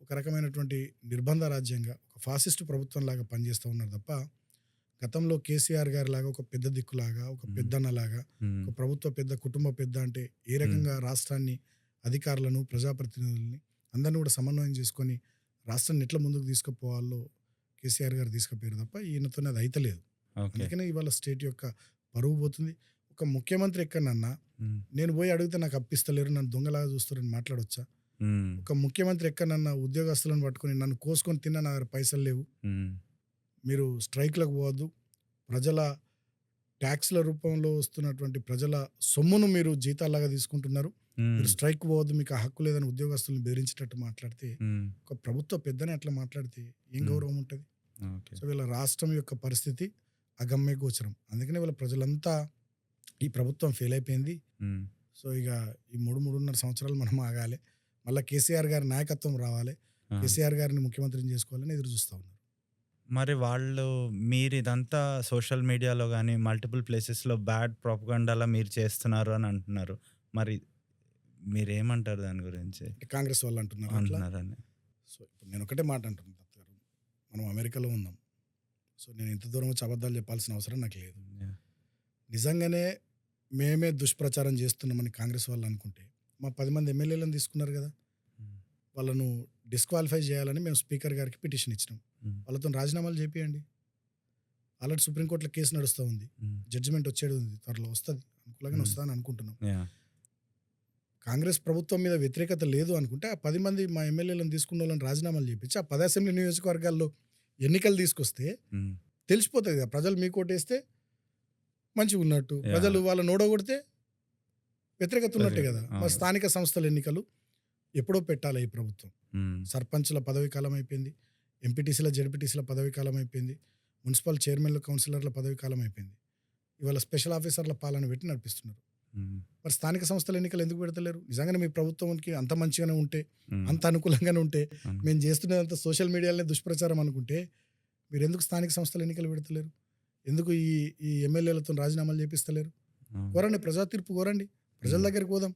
ఒక రకమైనటువంటి నిర్బంధ రాజ్యంగా ఒక ఫాసిస్ట్ ప్రభుత్వంలాగా పనిచేస్తూ ఉన్నారు తప్ప గతంలో కేసీఆర్ గారి లాగా ఒక పెద్ద దిక్కులాగా, ఒక పెద్దన్నలాగా, ఒక ప్రభుత్వ పెద్ద, కుటుంబ పెద్ద అంటే ఏ రకంగా రాష్ట్రాన్ని, అధికారులను, ప్రజాప్రతినిధుల్ని అందరినీ కూడా సమన్వయం చేసుకొని రాష్ట్రాన్ని ఎట్లా ముందుకు తీసుకుపోవాలో కేసీఆర్ గారు తీసుకుపోయారు తప్ప ఈయనతోనే అది అయితలేదు. ఓకే. అందుకనే ఇవాళ స్టేట్ యొక్క పరువు పోతుంది. ఒక ముఖ్యమంత్రి ఎక్కడన్నా నేను పోయి అడిగితే నాకు అప్పిస్తలేరు, నన్ను దొంగలాగా చూస్తారని మాట్లాడొచ్చా? ఒక ముఖ్యమంత్రి ఎక్కడన్నా ఉద్యోగస్తులను పట్టుకొని నన్ను కోసుకొని తిన్నా నా దగ్గర పైసలు లేవు, మీరు స్ట్రైక్లకు పోవద్దు, ప్రజల ట్యాక్స్ల రూపంలో వస్తున్నటువంటి ప్రజల సొమ్మును మీరు జీతాలాగా తీసుకుంటున్నారు, మీరు స్ట్రైక్ పోవద్దు, మీకు ఆ హక్కు లేదని ఉద్యోగస్తులను బెదిరించేటట్టు మాట్లాడితే ఒక ప్రభుత్వ పెద్దని అట్లా మాట్లాడితే ఏం గౌరవం ఉంటుంది? సో వీళ్ళ రాష్ట్రం యొక్క పరిస్థితి అగమ్య గోచరం. అందుకనే వీళ్ళ ప్రజలంతా ఈ ప్రభుత్వం ఫెయిల్ అయిపోయింది. సో ఇక ఈ 3.5 సంవత్సరాలు మనం ఆగాలి, మళ్ళీ కేసీఆర్ గారి నాయకత్వం రావాలి, కేసీఆర్ గారిని ముఖ్యమంత్రిని చేసుకోవాలని ఎదురు చూస్తూ ఉన్నారు. మరి మీరు ఇదంతా సోషల్ మీడియాలో కానీ మల్టిపుల్ ప్లేసెస్లో బ్యాడ్ ప్రాపగండాలా మీరు చేస్తున్నారు అని అంటున్నారు. మరి మీరేమంటారు దాని గురించి? కాంగ్రెస్ వాళ్ళు అంటున్నారు అంటున్నారని. సో ఇప్పుడు నేను ఒకటే మాట అంటున్నాను దత్ గారు, మనం అమెరికాలో ఉన్నాం. సో నేను ఇంత దూరం వచ్చి అబద్ధాలు చెప్పాల్సిన అవసరం నాకు లేదు. నిజంగానే మేమే దుష్ప్రచారం చేస్తున్నామని కాంగ్రెస్ వాళ్ళు అనుకుంటే మా 10 మంది ఎమ్మెల్యేలను తీసుకున్నారు కదా, వాళ్ళను డిస్క్వాలిఫై చేయాలని మేము స్పీకర్ గారికి పిటిషన్ ఇచ్చినాం. వాళ్ళతో రాజీనామాలు చేపియండి. ఆల్రెడీ సుప్రీంకోర్టులో కేసు నడుస్తూ ఉంది, జడ్జిమెంట్ వచ్చేది ఉంది, త్వరలో వస్తుంది, అనుకూలంగా వస్తుందని అనుకుంటున్నాం. కాంగ్రెస్ ప్రభుత్వం మీద వ్యతిరేకత లేదు అనుకుంటే ఆ 10 మంది మా ఎమ్మెల్యేలను తీసుకున్న వాళ్ళని రాజీనామాలు చేపించి ఆ 10 అసెంబ్లీ నియోజకవర్గాల్లో ఎన్నికలు తీసుకొస్తే తెలిసిపోతుంది కదా, ప్రజలు మీకు ఓటేస్తే మంచిగా ఉన్నట్టు, ప్రజలు వాళ్ళని ఓడగొడితే వ్యతిరేకత ఉన్నట్టే కదా. మరి స్థానిక సంస్థల ఎన్నికలు ఎప్పుడో పెట్టాలి ఈ ప్రభుత్వం. సర్పంచ్ల పదవి కాలం అయిపోయింది, ఎంపీటీసీల, జడ్పీటీసీల పదవి కాలం అయిపోయింది, మున్సిపల్ చైర్మన్లు, కౌన్సిలర్ల పదవి కాలం అయిపోయింది. ఇవాళ స్పెషల్ ఆఫీసర్ల పాలన పెట్టి నడిపిస్తున్నారు. మరి స్థానిక సంస్థల ఎన్నికలు ఎందుకు పెడతలేరు? నిజంగానే మీ ప్రభుత్వానికి అంత మంచిగానే ఉంటే, అంత అనుకూలంగానే ఉంటే, మేము చేస్తున్నదంతా సోషల్ మీడియాలోనే దుష్ప్రచారం అనుకుంటే మీరు ఎందుకు స్థానిక సంస్థల ఎన్నికలు పెడతలేరు? ఎందుకు ఈ ఎమ్మెల్యేలతో రాజీనామాలు చేపిస్తలేరు? కోరండి, ప్రజా తీర్పు కోరండి, ప్రజల దగ్గరికి పోదాం.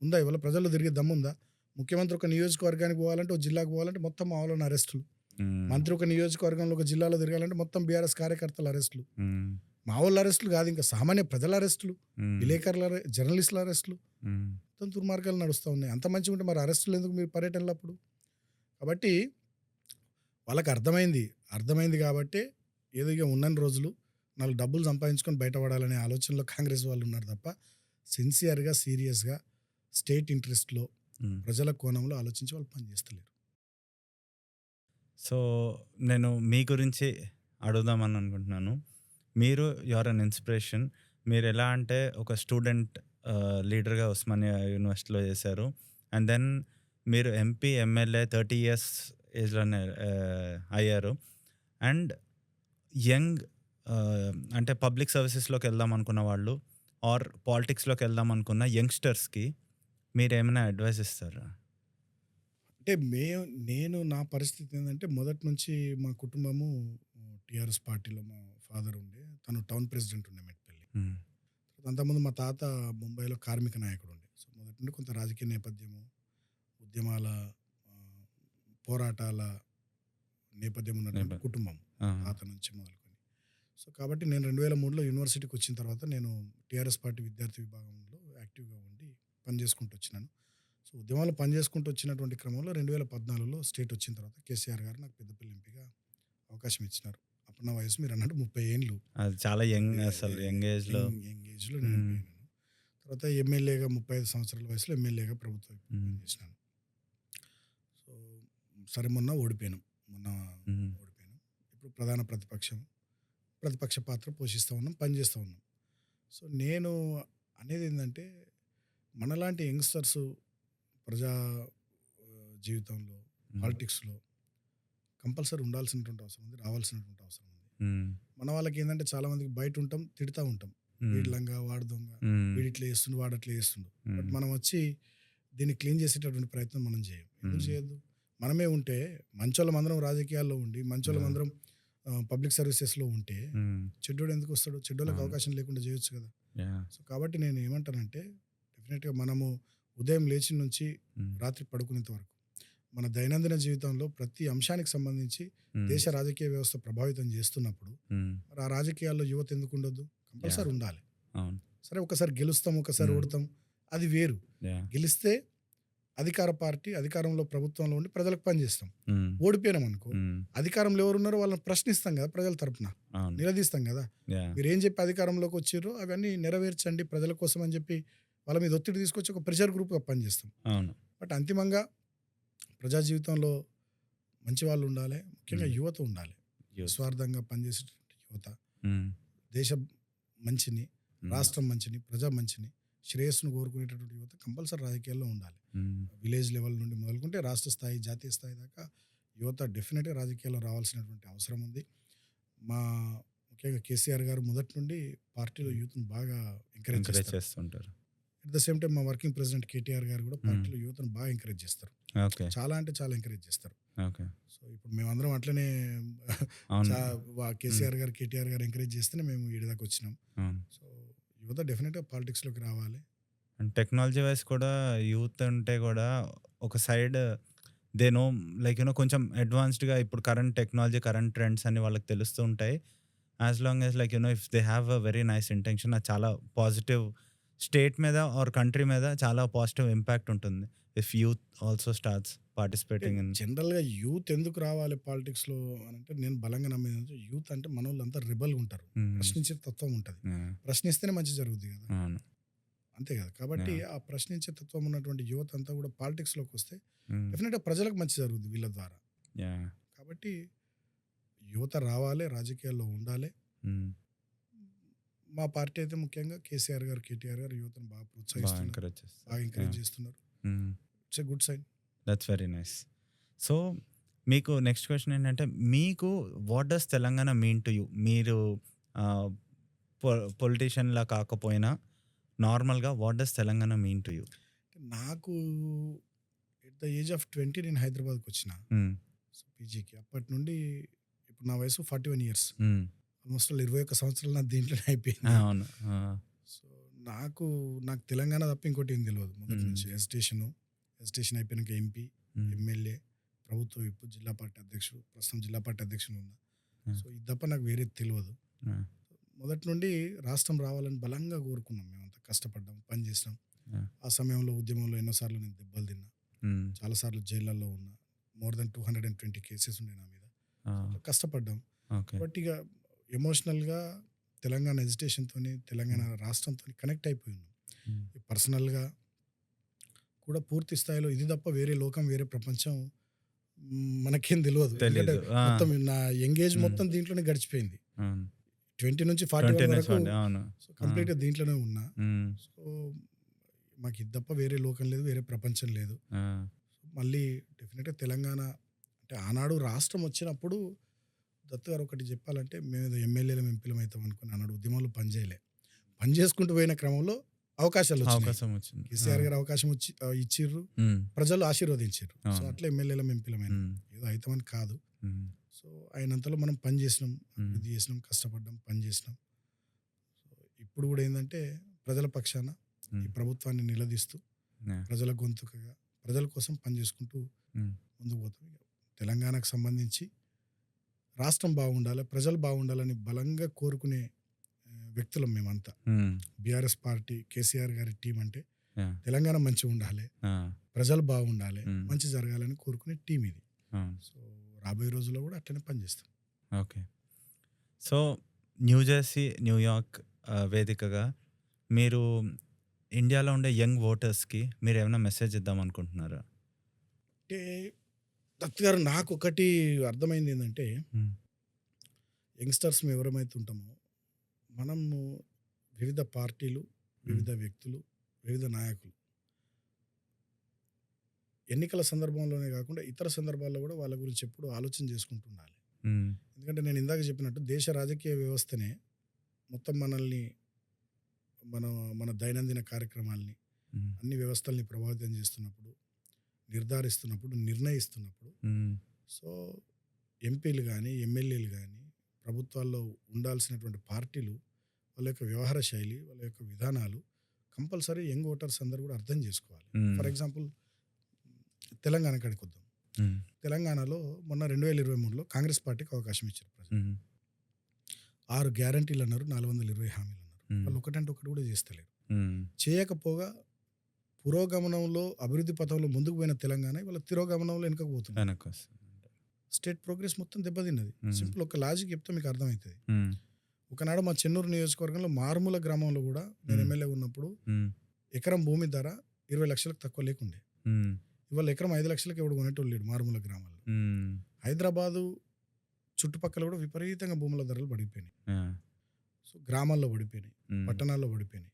ఉందా ఇవాళ ప్రజల్లో తిరిగే దమ్ముందా? ముఖ్యమంత్రి ఒక నియోజకవర్గానికి పోవాలంటే, ఒక జిల్లాకు పోవాలంటే మొత్తం మా వాళ్ళని అరెస్టులు, మంత్రి ఒక నియోజకవర్గంలో ఒక జిల్లాలో తిరగాలంటే మొత్తం బీఆర్ఎస్ కార్యకర్తల అరెస్టులు, మా వాళ్ళ అరెస్టులు కాదు, ఇంకా సామాన్య ప్రజల అరెస్టులు, విలేకరుల, జర్నలిస్టుల అరెస్టులు, మొత్తం దుర్మార్గాలు నడుస్తూ ఉన్నాయి. అంత మంచిగా ఉంటే మరి అరెస్టులు ఎందుకు మీరు పర్యటనలు అప్పుడు? కాబట్టి వాళ్ళకి అర్థమైంది కాబట్టి ఏదో ఇక ఉన్నన్ని రోజులు 4 డబ్బులు సంపాదించుకొని బయటపడాలనే ఆలోచనలో కాంగ్రెస్ వాళ్ళు ఉన్నారు తప్ప సిన్సియర్గా, సీరియస్గా స్టేట్ ఇంట్రెస్ట్లో, ప్రజల కోణంలో ఆలోచించి వాళ్ళు పనిచేస్తలేరు. సో నేను మీ గురించి అడుగుదామని అనుకుంటున్నాను. మీరు ఆర్ అన్ ఇన్స్పిరేషన్. మీరు ఎలా అంటే ఒక స్టూడెంట్ లీడర్గా ఉస్మానియా యూనివర్సిటీలో చేశారు, అండ్ దెన్ మీరు ఎంపీ, ఎమ్మెల్యే 30 years ఏజ్లోనే అయ్యారు. అండ్ యంగ్ అంటే పబ్లిక్ సర్వీసెస్లోకి వెళ్దాం అనుకున్న వాళ్ళు ఆర్ పాలిటిక్స్లోకి వెళ్దాం అనుకున్న యంగ్స్టర్స్కి మీరు ఏమైనా అడ్వైస్ ఇస్తారా? అంటే నేను నా పరిస్థితి ఏంటంటే మొదటి నుంచి మా కుటుంబము టీఆర్ఎస్ పార్టీలో, మా ఫాదర్ ఉండే, తను టౌన్ ప్రెసిడెంట్ ఉండే మెట్పల్లి. అంతకుముందు మా తాత ముంబైలో కార్మిక నాయకుడు ఉండే. సో మొదటి నుండి కొంత రాజకీయ నేపథ్యము, ఉద్యమాల, పోరాటాల నేపథ్యం ఉన్నటువంటి కుటుంబం తాత నుంచి మొదలుకొని. సో కాబట్టి నేను 2003లో యూనివర్సిటీకి వచ్చిన తర్వాత నేను టీఆర్ఎస్ పార్టీ విద్యార్థి విభాగంలో యాక్టివ్గా ఉండి పనిచేసుకుంటూ వచ్చినాను. సో ఉద్యమాలు పనిచేసుకుంటూ వచ్చినటువంటి క్రమంలో 2014లో స్టేట్ వచ్చిన తర్వాత కేసీఆర్ గారు నాకు పెద్దపల్లి ఎంపీగా అవకాశం ఇచ్చినారు. అప్పుడు నా వయసు మీరు అన్నట్టు 30 ఏళ్ళు. అది చాలా యంగ్, అసలు యంగ్ ఏజ్లో నేను ఎంపీ. తర్వాత ఎమ్మెల్యేగా 35 సంవత్సరాల వయసులో ఎమ్మెల్యేగా ప్రభుత్వం పనిచేసినాను. సో సరే మొన్న ఓడిపోయాను. ఇప్పుడు ప్రధాన ప్రతిపక్ష పాత్ర పోషిస్తూ ఉన్నాం, పనిచేస్తూ ఉన్నాం. సో నేను అనేది ఏంటంటే మనలాంటి యంగ్స్టర్స్ ప్రజా జీవితంలో, పాలిటిక్స్లో కంపల్సరీ ఉండాల్సినటువంటి అవసరం ఉంది, రావాల్సినటువంటి అవసరం ఉంది. మన వాళ్ళకి ఏంటంటే చాలా మందికి బయట ఉంటాం, తిడుతూ ఉంటాం, వీళ్ళంగా, వాడు దొంగ, వీడి ఇట్లా చేస్తుండు, వాడు అట్లా చేస్తుండు. బట్ మనం వచ్చి దీన్ని క్లీన్ చేసేటటువంటి ప్రయత్నం మనం చేయం. ఎందుకు చేయొద్దు? మనమే ఉంటే, మంచోళ్ళం అందరం రాజకీయాల్లో ఉండి, మంచోళ్ళం అందరం పబ్లిక్ సర్వీసెస్లో ఉంటే చెడ్డోడు ఎందుకు వస్తాడు? చెడ్డోళ్ళకి అవకాశం లేకుండా చేయొచ్చు కదా. యాహ్! సో కాబట్టి నేను ఏమంటానంటే డెఫినెట్గా మనము ఉదయం లేచి నుంచి హ్మ్. రాత్రి పడుకునేంత వరకు మన దైనందిన జీవితంలో ప్రతి అంశానికి సంబంధించి హ్మ్. దేశ రాజకీయ వ్యవస్థ ప్రభావితం చేస్తున్నప్పుడు హ్మ్. మరి ఆ రాజకీయాల్లో యువత ఎందుకు ఉండొద్దు? Compulsory yeah! ఉండాలి. అవును. సరే ఒకసారి గెలుస్తాం, ఒకసారి హ్మ్. ఓడతాం, అది వేరు. యాహ్! గెలిస్తే అధికార పార్టీ అధికారంలో ప్రభుత్వంలో ఉండి ప్రజలకు పనిచేస్తాం. హ్మ్. ఓడిపోయినాం అనుకో హ్మ్. అధికారంలో ఎవరున్నారో వాళ్ళని ప్రశ్నిస్తాం కదా ప్రజల తరపున, అవును. నిలదీస్తాం కదా. యాహ్! మీరేం చెప్పి అధికారంలోకి వచ్చిర్రో అవన్నీ నెరవేర్చండి ప్రజల కోసం అని చెప్పి వాళ్ళ మీద ఒత్తిడి తీసుకొచ్చి ఒక ప్రెషర్ గ్రూప్గా పనిచేస్తాం. అవును. బట్ అంతిమంగా ప్రజా జీవితంలో మంచి వాళ్ళు ఉండాలి, ముఖ్యంగా హ్మ్. యువత ఉండాలి. యూత్. నిస్వార్థంగా పనిచేసేటువంటి యువత హ్మ్. దేశం మంచిని, హ్మ్. రాష్ట్రం మంచిని, ప్రజా మంచిని, శ్రేయస్సును కోరుకునేటటువంటి యువత కంపల్సరీ రాజకీయాల్లో ఉండాలి. హ్మ్. విలేజ్ లెవెల్ నుండి మొదలుకుంటే రాష్ట్ర స్థాయి, జాతీయ స్థాయి దాకా యువత డెఫినెట్గా రాజకీయాల్లో రావాల్సినటువంటి అవసరం ఉంది. మా ముఖ్యంగా కేసీఆర్ గారు మొదటి నుండి పార్టీలో యూత్‌ని బాగా ఎంకరేజ్ ఎంకరేజ్ చేస్తారు. చేస్తుంటారు. అట్ ద సేమ్ టైమ్ మా వర్కింగ్ ప్రెసిడెంట్ కేటీఆర్ గారు కూడా హ్మ్. పార్టీలో యూత్‌ని బాగా ఎంకరేజ్ చేస్తారు. ఓకే. చాలా అంటే చాలా ఎంకరేజ్ చేస్తారు. ఓకే. సో ఇప్పుడు మేమందరం అట్లనే అవును. చా హ్మ్. కేసీఆర్ గారు, కేటీఆర్ గారు ఎంకరేజ్ చేస్తేనే మేము ఈడి దాకా వచ్చినాం. అవును. సో యువత డెఫినెట్‌గా పాలిటిక్స్‌లోకి రావాలి. అండ్ టెక్నాలజీ వైస్ కూడా యూత్ ఉంటే కూడా ఒక సైడ్ దే నో లైక్ కొంచెం అడ్వాన్స్డ్‌గా ఇప్పుడు కరెంట్ టెక్నాలజీ, కరెంట్ ట్రెండ్స్ అన్ని వాళ్ళకి తెలుస్తూ ఉంటాయి. As long as like if they have a very nice intention అది చాలా పాజిటివ్ స్టేట్ మీద ఆర్ కంట్రీ మీద చాలా పాజిటివ్ ఇంపాక్ట్ ఉంటుంది. If youth also starts participating in జనరల్‌గా యూత్ ఎందుకు రావాలి పాలిటిక్స్‌లో అనంటే నేను బలంగా నమ్మేది యూత్ అంటే మనోళ్ళంతా రెబెల్‌గా ఉంటారు. హ్మ్. ప్రశ్నించే తత్వం ఉంటది. యాహ్! ప్రశ్నిస్తేనే మంచి జరుగుద్ది కదా. అవును. అంతే కదా. కాబట్టి యాహ్! ఆ ప్రశ్నించే తత్వం ఉన్నటువంటి యువత అంతా కూడా పాలిటిక్స్‌లోకి వస్తే హ్మ్. డెఫినెట్‌గా ప్రజలకు మంచి జరుగుద్ది వీళ్ళ ద్వారా. యాహ్! కాబట్టి యువత రావాలి, రాజకీయాల్లో ఉండాలి. హ్మ్. మా పార్టీ అయితే ముఖ్యంగా కేసీఆర్ గారు, కేటీఆర్ గారు యువతను బాగా బాగా ప్రోత్సహిస్తున్నారు. ఎంకరేజ్ చేస్తారు. బాగా ఎంకరేజ్ యాహ్! చేస్తున్నారు. Hmm. It's a good sign. That's very nice. So, మీకు నెక్స్ట్ క్వెషన్ ఏంటంటే, మీకు what does Telangana mean to you? మీరు ఆహ్, పొ పొలిటీషియన్‌లా కాకపోయినా నార్మల్‌గా what does Telangana mean to you? నాకు ఎట్ ద ఏజ్ ఆఫ్ 20 నేను హైదరాబాద్‌కొచ్చిన. హ్మ్. సో, పీజీకి. అప్పటి నుండి ఇప్పుడు నా వయసు 41 ఇయర్స్. హ్మ్. ఆల్మోస్ట్ ఆల్ 21 సంవత్సరాలు నాది దీంట్లోనే అయిపోయింది. అవును. ఆ! సో, నాకు తెలంగాణ తప్ప ఇంకోటి ఏం తెలవదు మొదటి హ్మ్. నుంచి. ఎజిటేషన్ అయిపోయినాక ఎంపీ, హ్మ్. ఎమ్మెల్యే, ప్రభుత్వ విప్, జిల్లా పార్టీ అధ్యక్షుడు. ప్రస్తుతం జిల్లా పార్టీ అధ్యక్షుడిగా ఉన్నా. హ్మ్. సో, ఇది తప్ప నాకు వేరేది తెలవదు. ఆ! మొదటి నుండి రాష్ట్రం రావాలని బలంగా కోరుకున్నాం మేమంతా. కష్టపడ్డాం, పని చేసినాం. యాహ్! ఆ సమయంలో ఉద్యమంలో ఎన్నో సార్లు నేను దెబ్బలు తిన్నా. హ్మ్. చాలా సార్లు జైళ్ళల్లో ఉన్నా. మోర్ దెన్ 220 కేసెస్ ఉండే నా మీద. ఆ! అట్లా కష్టపడ్డాం. ఓకే. బట్ ఇక ఎమోషనల్‌గా తెలంగాణ ఎజిటేషన్‌తోని, తెలంగాణ హ్మ్. రాష్ట్రంతోని కనెక్ట్ అయిపోయి ఉన్నాం. హ్మ్. పర్సనల్‌గా కూడా పూర్తి స్థాయిలో ఇది తప్ప వేరే లోకం, వేరే ప్రపంచం మనకేం తెలవదు. ఎందుకంటే తెలీదు. ఆ! మొత్తం నా యంగ్ ఏజ్ హ్మ్. మొత్తం దీంట్లోనే గడిచిపోయింది. అవును. 20 నుంచి 20 41 నుంచి వరకు 40 అవును. సో, ఆ! కంప్లీట్‌గా దీంట్లోనే ఉన్నా. హ్మ్. సో, మాకు ఇది తప్ప వేరే లోకం లేదు, వేరే ప్రపంచం లేదు. ఆ! మళ్ళీ డెఫినెట్‌గా తెలంగాణ అంటే ఆనాడు రాష్ట్రం వచ్చినప్పుడు దత్తు గారు ఒకటి చెప్పాలంటే మేమేదో ఎమ్మెల్యేలం, ఎంపీలం అయితాం అనుకుని ఆనాడు ఉద్యమంలో పని చేయలే. పని చేసుకుంటూ పోయిన క్రమంలో అవకాశాలొచ్చినాయి. అవకాశం వచ్చింది. ఆ! కేసీఆర్ గారు అవకాశం ఇచ్చిర్రు. హ్మ్. ప్రజలు ఆశీర్వదించిర్రు. సో, అవును. అట్లా ఎమ్మెల్యేలం, ఎంపీలమైనాం. హ్మ్. ఏదో అయితామని కాదు. హ్మ్. సో, అయినంతలో మనం పని చేసినాం, హ్మ్. అభివృద్ధి చేసినాం, కష్టపడ్డాం, పని చేసినాం. సో, ఇప్పుడు కూడా ఏందంటే ప్రజల పక్షాన ఈ హ్మ్. ప్రభుత్వాన్ని నిలదీస్తూ యాహ్! ప్రజల గొంతుకగా ప్రజల కోసం పని చేసుకుంటూ హ్మ్. ముందుకు పోతాం. తెలంగాణకు సంబంధించి రాష్ట్రం బాగుండాలి, ప్రజలు బాగుండాలని బలంగా కోరుకునే వ్యక్తులం మేమంతా. హ్మ్. బీఆర్ఎస్ పార్టీ, కేసీఆర్ గారి టీం అంటే యాహ్! తెలంగాణ మంచిగా ఉండాలి, ఆ! ప్రజలు బాగుండాలి, హ్మ్. మంచి జరగాలని కోరుకునే టీం ఇది. అవును. సో, రాబోయే రోజుల్లో కూడా అట్లనే పనిచేస్తాం. Okay. So, new Jersey, New York వేదికగా మీరు ఇండియాలో ఉండే యంగ్ వోటర్స్‌కి మీరేమైనా మెసేజ్ ఇద్దామనుకుంటున్నారా? అంటే దత్ గారు నాకొకటి అర్థమైంది ఏంటంటే హ్మ్. యంగ్‌స్టర్స్ ఎవరమైతే ఉంటామో మనము వివిధ పార్టీలు, హ్మ్. వివిధ వ్యక్తులు, వివిధ నాయకులు ఎన్నికల సందర్భంలోనే కాకుండా ఇతర సందర్భాల్లో కూడా వాళ్ళ గురించి ఎప్పుడు ఆలోచన చేసుకుంటూ ఉండాలి. హ్మ్. ఎందుకంటే నేను ఇందాక చెప్పినట్టు దేశ రాజకీయ వ్యవస్థనే మొత్తం మనల్ని మన మన దైనందిన కార్యక్రమాల్ని, హ్మ్. అన్ని వ్యవస్థల్ని ప్రభావితం చేస్తున్నప్పుడు, నిర్ధారిస్తున్నప్పుడు, నిర్ణయిస్తున్నప్పుడు హ్మ్. సో, ఎంపీలు గానీ, ఎమ్మెల్యేలు గానీ, ప్రభుత్వాల్లో ఉండాల్సినటువంటి పార్టీలు వాళ్ళ యొక్క వ్యవహార శైలి, వాళ్ళ యొక్క విధానాలు కంపల్సరీ యంగ్ ఓటర్స్ అందరూ కూడా అర్థం చేసుకోవాలి. ఫర్ ఎగ్జాంపుల్ తెలంగాణ కాడికి వద్దాం. తెలంగాణలో మొన్న 2023లో కాంగ్రెస్ పార్టీకి అవకాశం ఇచ్చారు ప్రజలు. 6 గ్యారంటీలు అన్నారు, 420 హామీలు అన్నారు. వాళ్ళు ఒకటంటే ఒకటి కూడా చేస్తలేరు. చేయకపోగా పురోగమనంలో అభివృద్ధి పథంలో ముందుకు పోయిన తెలంగాణ ఇవాళ తిరోగమనంలో వెనుకకు పోతుంది. స్టేట్ ప్రోగ్రెస్ మొత్తం దెబ్బతిన్నది. సింపుల్ ఒక లాజిక్ చెప్తే మీకు అర్థమవుతుంది. ఒకనాడు మా చెన్నూరు నియోజకవర్గంలో మారుమూల గ్రామంలో కూడా నేను ఎమ్మెల్యే ఉన్నప్పుడు ఎకరం భూమి ధర 20 లక్షలకు తక్కువ లేకుండే. ఇవాళ ఎకరం 5 లక్షలకు ఎవడు కొనేటోళ్ళు లేడు మారుమూల గ్రామాల్లో. హైదరాబాదు చుట్టుపక్కల కూడా విపరీతంగా భూముల ధరలు పడిపోయినాయి. సో గ్రామాల్లో పడిపోయినాయి, పట్టణాల్లో పడిపోయినాయి.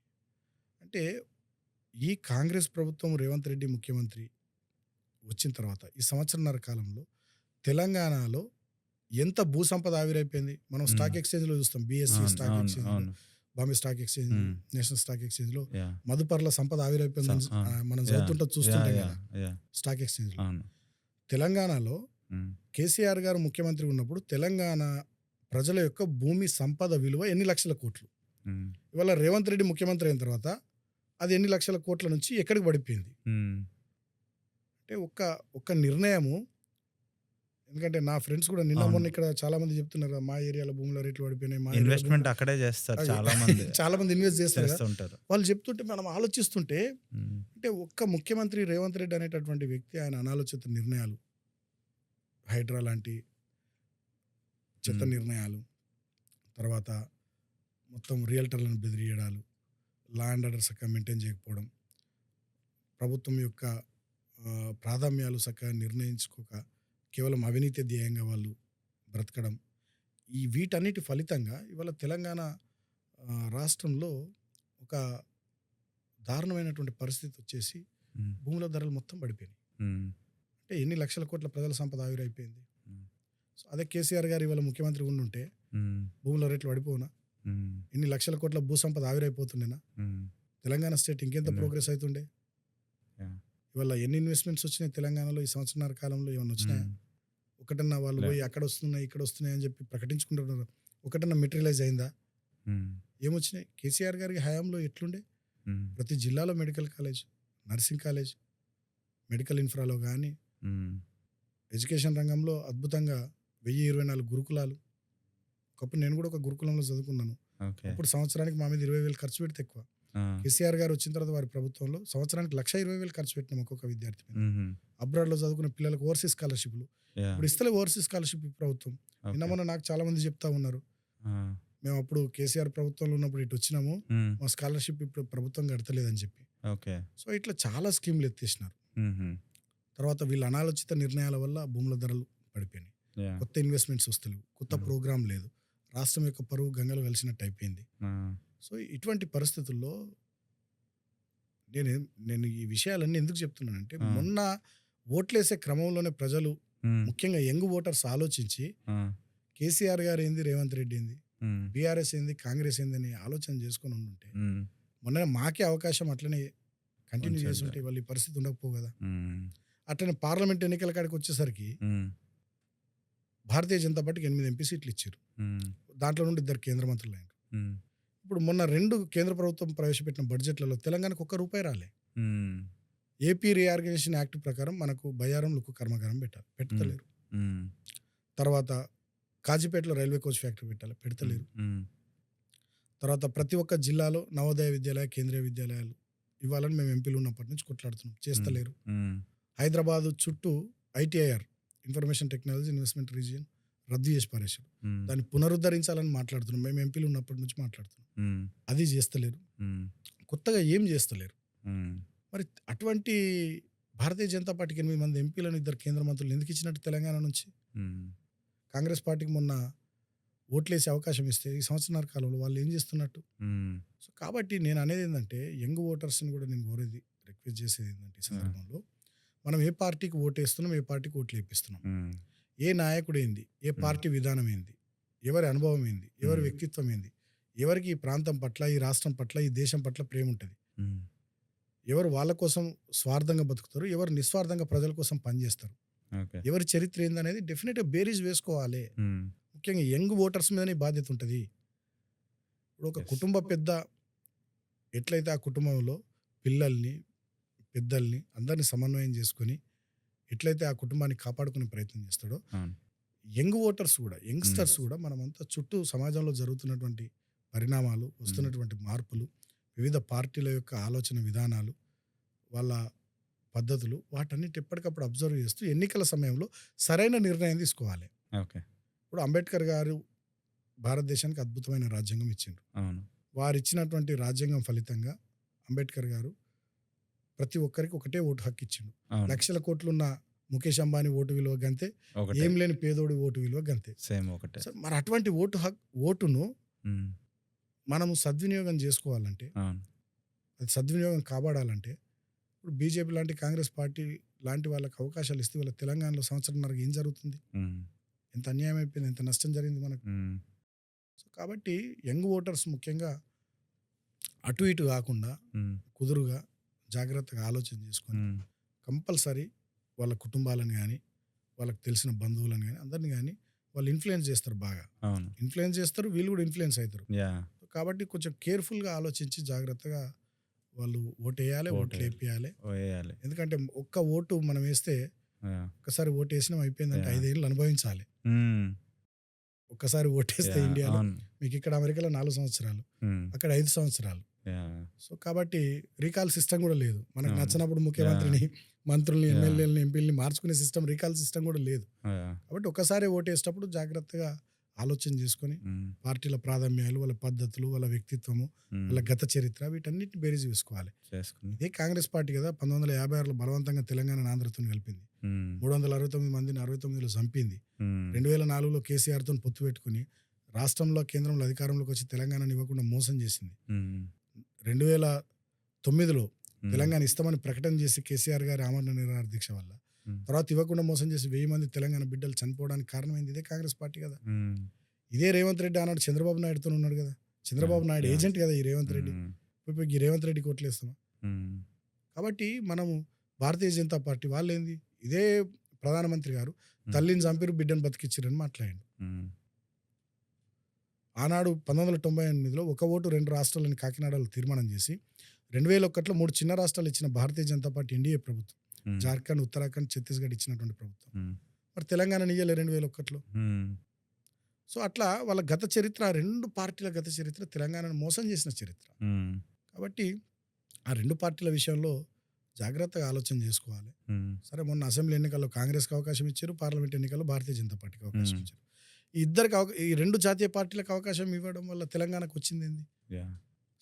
అంటే ఈ కాంగ్రెస్ ప్రభుత్వం రేవంత్ రెడ్డి ముఖ్యమంత్రి వచ్చిన తర్వాత ఈ సంవత్సరన్నర కాలంలో తెలంగాణలో ఎంత భూ సంపద ఆవిరైపోయింది. మనం స్టాక్ ఎక్స్చేంజ్లో చూస్తాం, BSE stock exchange, Bombay stock exchange, national stock ఎక్స్చేంజ్లో మధుపర్ల సంపద ఆవిరైపోయింది మనం చదువుతుంటా చూస్తుంటాం కదా స్టాక్ ఎక్స్చేంజ్లో. తెలంగాణలో కేసీఆర్ గారు ముఖ్యమంత్రి ఉన్నప్పుడు తెలంగాణ ప్రజల యొక్క భూమి సంపద విలువ ఎన్ని లక్షల కోట్లు. ఇవాళ రేవంత్ రెడ్డి ముఖ్యమంత్రి అయిన తర్వాత అది ఎన్ని లక్షల కోట్ల నుంచి ఎక్కడికి పడిపోయింది. అంటే ఒక్క నిర్ణయము. ఎందుకంటే నా ఫ్రెండ్స్ కూడా నిన్న మొన్న ఇక్కడ చాలా మంది చెప్తున్నారు మా ఏరియాలో భూముల రేట్లు పడిపోయినాయి, ఇన్వెస్ట్మెంట్ అక్కడే చేస్తారు చాలా మంది ఇన్వెస్ట్ చేస్తారు. వాళ్ళు చెప్తుంటే మనం ఆలోచిస్తుంటే అంటే ఒక్క ముఖ్యమంత్రి రేవంత్ రెడ్డి అనేటటువంటి వ్యక్తి ఆయన అనాలోచిత నిర్ణయాలు, హైడ్రా లాంటి చెత్త నిర్ణయాలు, తర్వాత మొత్తం రియల్టర్లను బెదిరియడాలు, లా అండ్ ఆర్డర్ చక్కగా మెయింటైన్ చేయకపోవడం, ప్రభుత్వం యొక్క ప్రాధాన్యాలు చక్కగా నిర్ణయించుకోక కేవలం అవినీతి ధ్యేయంగా వాళ్ళు బ్రతకడం, ఈ వీటన్నిటి ఫలితంగా ఇవాళ తెలంగాణ రాష్ట్రంలో ఒక దారుణమైనటువంటి పరిస్థితి వచ్చేసి భూముల ధరలు మొత్తం పడిపోయినాయి. అంటే ఎన్ని లక్షల కోట్ల ప్రజల సంపద ఆవిరైపోయింది. సో అదే కేసీఆర్ గారు ఇవాళ ముఖ్యమంత్రి ఉండుంటే భూముల రేట్లు పడిపోవునా? ఇన్ని లక్షల కోట్ల భూ సంపద ఆవిరైపోతుండేనా? తెలంగాణ స్టేట్ ఇంకెంత ప్రోగ్రెస్ అవుతుండే? ఇవాళ ఎన్ని ఇన్వెస్ట్మెంట్స్ వచ్చినాయి తెలంగాణలో ఈ సంవత్సరాల కాలంలో? ఏమన్నా వచ్చినాయా? ఒకటన్నా వాళ్ళు పోయి అక్కడ వస్తున్నాయి ఇక్కడ వస్తున్నాయి అని చెప్పి ప్రకటించుకుంటున్నారు. ఒకటన్నా మెటీరియలైజ్ అయిందా? ఏమొచ్చినాయి? కేసీఆర్ గారికి హయాంలో ఎట్లుండే? ప్రతి జిల్లాలో medical college, nursing college, medical ఇన్ఫ్రాలో కానీ ఎడ్యుకేషన్ రంగంలో అద్భుతంగా 1024 గురుకులాలు. ఒకప్పుడు నేను కూడా ఒక గురుకులంలో చదువుకున్నాను. అప్పుడు సంవత్సరానికి మా మీద 20,000 ఖర్చు పెడితే ఎక్కువ. కేసీఆర్ గారు వచ్చిన తర్వాత వారి ప్రభుత్వంలో సంవత్సరానికి 1,20,000 ఖర్చు పెట్టినాం ఒక్కొక్క విద్యార్థి మీద. అబ్రాడ్లో చదువుకున్న పిల్లలకు ఓవర్సీస్ స్కాలర్షిప్లు. ఇప్పుడు ఇస్తలే ఓవర్సీస్ స్కాలర్షిప్ ఈ ప్రభుత్వం. నిన్న మొన్న నాకు చాలా మంది చెప్తా ఉన్నారు, మేము అప్పుడు కేసీఆర్ ప్రభుత్వంలో ఉన్నప్పుడు ఇటు వచ్చినాము, మా స్కాలర్షిప్ ఇప్పుడు ప్రభుత్వం కడతలేదని చెప్పి. సో ఇట్లా చాలా స్కీమ్లు ఎత్తేసినారు. తర్వాత వీళ్ళ అనాలోచిత నిర్ణయాల వల్ల భూముల ధరలు పడిపోయినాయి. కొత్త ఇన్వెస్ట్మెంట్స్ వస్తలేవు, కొత్త ప్రోగ్రాం లేదు, రాష్ట్రం యొక్క పరువు గంగలు కలిసినట్టు అయిపోయింది. సో ఇటువంటి పరిస్థితుల్లో నేను ఈ విషయాలన్నీ ఎందుకు చెప్తున్నానంటే మొన్న ఓట్లేసే క్రమంలోనే ప్రజలు ముఖ్యంగా యంగ్ ఓటర్స్ ఆలోచించి కేసీఆర్ గారు ఏంది, రేవంత్ రెడ్డి ఏంది, బీఆర్ఎస్ ఏంది, కాంగ్రెస్ ఏంది అని ఆలోచన చేసుకొని ఉంటే మొన్న మాకే అవకాశం అట్లనే కంటిన్యూ చేస్తుంటే వాళ్ళు ఈ పరిస్థితి ఉండకపోవు కదా. అట్లనే పార్లమెంట్ ఎన్నికల కాడికి వచ్చేసరికి భారతీయ జనతా పార్టీకి 8 ఎంపీ సీట్లు ఇచ్చారు. దాంట్లో నుండి 2 కేంద్ర మంత్రులు అయినారు. ఇప్పుడు మొన్న 2 కేంద్ర ప్రభుత్వం ప్రవేశపెట్టిన బడ్జెట్లలో తెలంగాణకు ₹1 రాలే. ఏపీ రీఆర్గనైజేషన్ యాక్ట్ ప్రకారం మనకు బయ్యారం లుక్కు కర్మాగారం పెట్టలేరు. తర్వాత కాజీపేటలో రైల్వే కోచ్ ఫ్యాక్టరీ పెడతలేరు. తర్వాత ప్రతి ఒక్క జిల్లాలో నవోదయ విద్యాలయ, కేంద్రీయ విద్యాలయాలు ఇవ్వాలని మేము ఎంపీలు ఉన్నప్పటి నుంచి కొట్లాడుతున్నాం, చేస్తలేరు. హైదరాబాద్ చుట్టూ ITIR information technology investment region రద్దు చేసి పారేశారు. దాన్ని పునరుద్ధరించాలని మాట్లాడుతున్నాం, మేము ఎంపీలు ఉన్నప్పటి నుంచి మాట్లాడుతున్నాం, అది చేస్తలేరు. కొత్తగా ఏం చేస్తలేరు. మరి అటువంటి భారతీయ జనతా పార్టీకి 8 మంది ఎంపీలను 2 కేంద్ర మంత్రులు ఎందుకు ఇచ్చినట్టు తెలంగాణ నుంచి? కాంగ్రెస్ పార్టీకి మొన్న ఓట్లేసే అవకాశం ఇస్తే ఈ సంవత్సరాల కాలంలో వాళ్ళు ఏం చేస్తున్నట్టు? సో కాబట్టి నేను అనేది ఏంటంటే యంగ్ ఓటర్స్ని కూడా నేను కోరేది, రిక్వెస్ట్ చేసేది ఏంటంటే ఈ సందర్భంలో మనం ఏ పార్టీకి ఓటేస్తున్నాం, ఏ పార్టీకి ఓట్లు వేపిస్తున్నాం, ఏ నాయకుడు ఏంది, ఏ పార్టీ విధానం ఏంది, ఎవరి అనుభవం ఏంది, ఎవరి వ్యక్తిత్వం ఏంది, ఎవరికి ఈ ప్రాంతం పట్ల, ఈ రాష్ట్రం పట్ల, ఈ దేశం పట్ల ప్రేమ ఉంటుంది, ఎవరు వాళ్ళ కోసం స్వార్థంగా బతుకుతారు, ఎవరు నిస్వార్థంగా ప్రజల కోసం పనిచేస్తారు, ఎవరి చరిత్ర ఏందనేది డెఫినెట్గా బేరీజ్ వేసుకోవాలి. ముఖ్యంగా యంగ్ ఓటర్స్ మీదనే బాధ్యత ఉంటుంది. ఇప్పుడు ఒక Yes. కుటుంబ పెద్ద ఎట్లయితే ఆ కుటుంబంలో పిల్లల్ని, పెద్దల్ని అందరిని సమన్వయం చేసుకొని ఎట్లయితే ఆ కుటుంబాన్ని కాపాడుకునే ప్రయత్నం చేస్తాడో అవును. యంగ్ ఓటర్స్ కూడా యంగ్స్టర్స్ కూడా మనమంతా చుట్టూ సమాజంలో జరుగుతున్నటువంటి పరిణామాలు, వస్తున్నటువంటి మార్పులు, వివిధ పార్టీల యొక్క ఆలోచన విధానాలు, వాళ్ళ పద్ధతులు వాటన్నిటి ఎప్పటికప్పుడు అబ్జర్వ్ చేస్తూ ఎన్నికల సమయంలో సరైన నిర్ణయం తీసుకోవాలి. ఓకే. ఇప్పుడు అంబేద్కర్ గారు భారతదేశానికి అద్భుతమైన రాజ్యాంగం ఇచ్చిండ్రు. అవును. వారు ఇచ్చినటువంటి రాజ్యాంగం ఫలితంగా అంబేద్కర్ గారు ప్రతి ఒక్కరికి ఒకటే ఓటు హక్కు ఇచ్చిండు. అవును. లక్షల కోట్లున్న ముఖేష్ అంబానీ ఓటు విలువ గంతే, ఒకటే. ఏం లేని పేదోడి ఓటు విలువ గంతే. సేమ్ ఒకటే. సో మరి అటువంటి ఓటును ఉమ్. మనము సద్వినియోగం చేసుకోవాలంటే, అవును. అది సద్వినియోగం కాబడాలంటే ఇప్పుడు బీజేపీ లాంటి, కాంగ్రెస్ పార్టీ లాంటి వాళ్ళకి అవకాశాలు ఇస్తే వాళ్ళ తెలంగాణలో సంవత్సరంన్నరకు ఏం జరుగుతుంది? ఉమ్. ఎంత అన్యాయం అయిపోయింది, ఎంత నష్టం జరిగింది మనకు. ఉమ్. సో కాబట్టి యంగ్ ఓటర్స్ ముఖ్యంగా అటు ఇటు కాకుండా ఉమ్. కుదురుగా జాగ్రత్తగా ఆలోచన చేసుకొని ఉమ్. కంపల్సరీ వాళ్ళ కుటుంబాలను కానీ, వాళ్ళకి తెలిసిన బంధువులను కానీ, అందరిని కానీ వాళ్ళు ఇన్ఫ్లుయెన్స్ చేస్తారు. బాగా అవును. ఇన్ఫ్లుయెన్స్ చేస్తారు, వీళ్ళు కూడా ఇన్ఫ్లుయెన్స్ అవుతారు. యా. కాబట్టి కొంచెం కేర్ఫుల్గా ఆలోచించి జాగ్రత్తగా వాళ్ళు ఓటు వేయాలి, ఓటు ఓట్లు వేయాలి. వేయాలి. ఎందుకంటే ఒక్క ఓటు మనం వేస్తే యా. ఒక్కసారి ఓటు వేసినాం అయిపోయిందంటే Yeah. 5 ఏళ్ళు అనుభవించాలి. ఉమ్. ఒక్కసారి ఓటేస్తే యా. ఇండియాలో అవును. మీకు ఇక్కడ అమెరికాలో 4 సంవత్సరాలు, ఉమ్. అక్కడ 5 సంవత్సరాలు. యా. సో కాబట్టి రీకాల్ సిస్టమ్ కూడా లేదు. మనకు అవును. నచ్చినప్పుడు ముఖ్యమంత్రిని, మంత్రుల్ని, Yeah. ఎమ్మెల్యేలని, ఎంపీలని మార్చుకునే సిస్టమ్, రీకాల్ సిస్టమ్ కూడా లేదు. యా. కాబట్టి ఒకసారి ఓటేసేటప్పుడు జాగ్రత్తగా ఆలోచన చేసుకొని ఉమ్. పార్టీల ప్రాధాన్యాలు, వాళ్ళ పద్ధతులు, వాళ్ళ వ్యక్తిత్వము, ఉమ్. వాళ్ళ గత చరిత్ర వీటన్నిటిని బేరీజ్ వేసుకోవాలి. చేసుకుని. ఇదే కాంగ్రెస్ పార్టీ కదా 1956లో బలవంతంగా తెలంగాణ ఆంధ్రతో కలిపింది. ఉమ్. 369 మందిని 69లో చంపింది. ఉమ్. 2004లో కేసీఆర్తో పొత్తు పెట్టుకుని రాష్ట్రంలో, కేంద్రంలో అధికారంలోకి వచ్చి తెలంగాణను ఇవ్వకుండా మోసం చేసింది. ఉమ్. 2009లో ఉమ్. తెలంగాణ ఇస్తామని ప్రకటన చేసి కేసీఆర్ గారి ఆమరణ నిరాహార దీక్ష వల్ల ఉమ్. తర్వాత ఇవ్వకుండా మోసం చేసి 1000 మంది తెలంగాణ బిడ్డలు చనిపోవడానికి కారణమైంది ఇదే కాంగ్రెస్ పార్టీ కదా. ఉమ్. ఇదే రేవంత్ రెడ్డి ఆనాడు చంద్రబాబు నాయుడుతో ఉన్నాడు కదా. చంద్రబాబు నాయుడు Yeah. ఏజెంట్ కదా ఈ రేవంత్ రెడ్డి. ఉమ్. ఇప్పుడు ఈ రేవంత్ రెడ్డి కొట్లేస్తామా? ఉమ్. కాబట్టి మనము భారతీయ జనతా పార్టీ వాళ్ళు ఏంది, ఇదే ప్రధానమంత్రి గారు తల్లిని చంపిరు, బిడ్డను బతికిచ్చిరని మాట్లాడిండు. ఉమ్. ఆనాడు 1998లో ఒక ఓటు 2 రాష్ట్రాలని కాకినాడలో తీర్మానం చేసి 2001లో 3 చిన్న రాష్ట్రాలు ఇచ్చిన భారతీయ జనతా పార్టీ ఎన్డీఏ ప్రభుత్వం, ఉమ్. జార్ఖండ్, ఉత్తరాఖండ్, ఛత్తీస్గఢ్ ఇచ్చినటువంటి ప్రభుత్వం. ఉమ్. మరి తెలంగాణ ఇయ్యలే 2001లో. ఉమ్. సో అట్లా వాళ్ళ గత చరిత్ర, ఆ 2 పార్టీల గత చరిత్ర తెలంగాణను మోసం చేసిన చరిత్ర. ఉమ్. కాబట్టి ఆ 2 పార్టీల విషయంలో జాగ్రత్తగా ఆలోచన చేసుకోవాలి. ఉమ్. సరే మొన్న అసెంబ్లీ ఎన్నికల్లో కాంగ్రెస్కి అవకాశం ఇచ్చారు, పార్లమెంట్ ఎన్నికల్లో భారతీయ జనతా పార్టీకి అవకాశం Hmm. ఇచ్చారు. ఈ ఇద్దరికి ఈ 2 జాతీయ పార్టీలకు అవకాశం ఇవ్వడం వల్ల తెలంగాణకు వచ్చింది ఏంది? యా.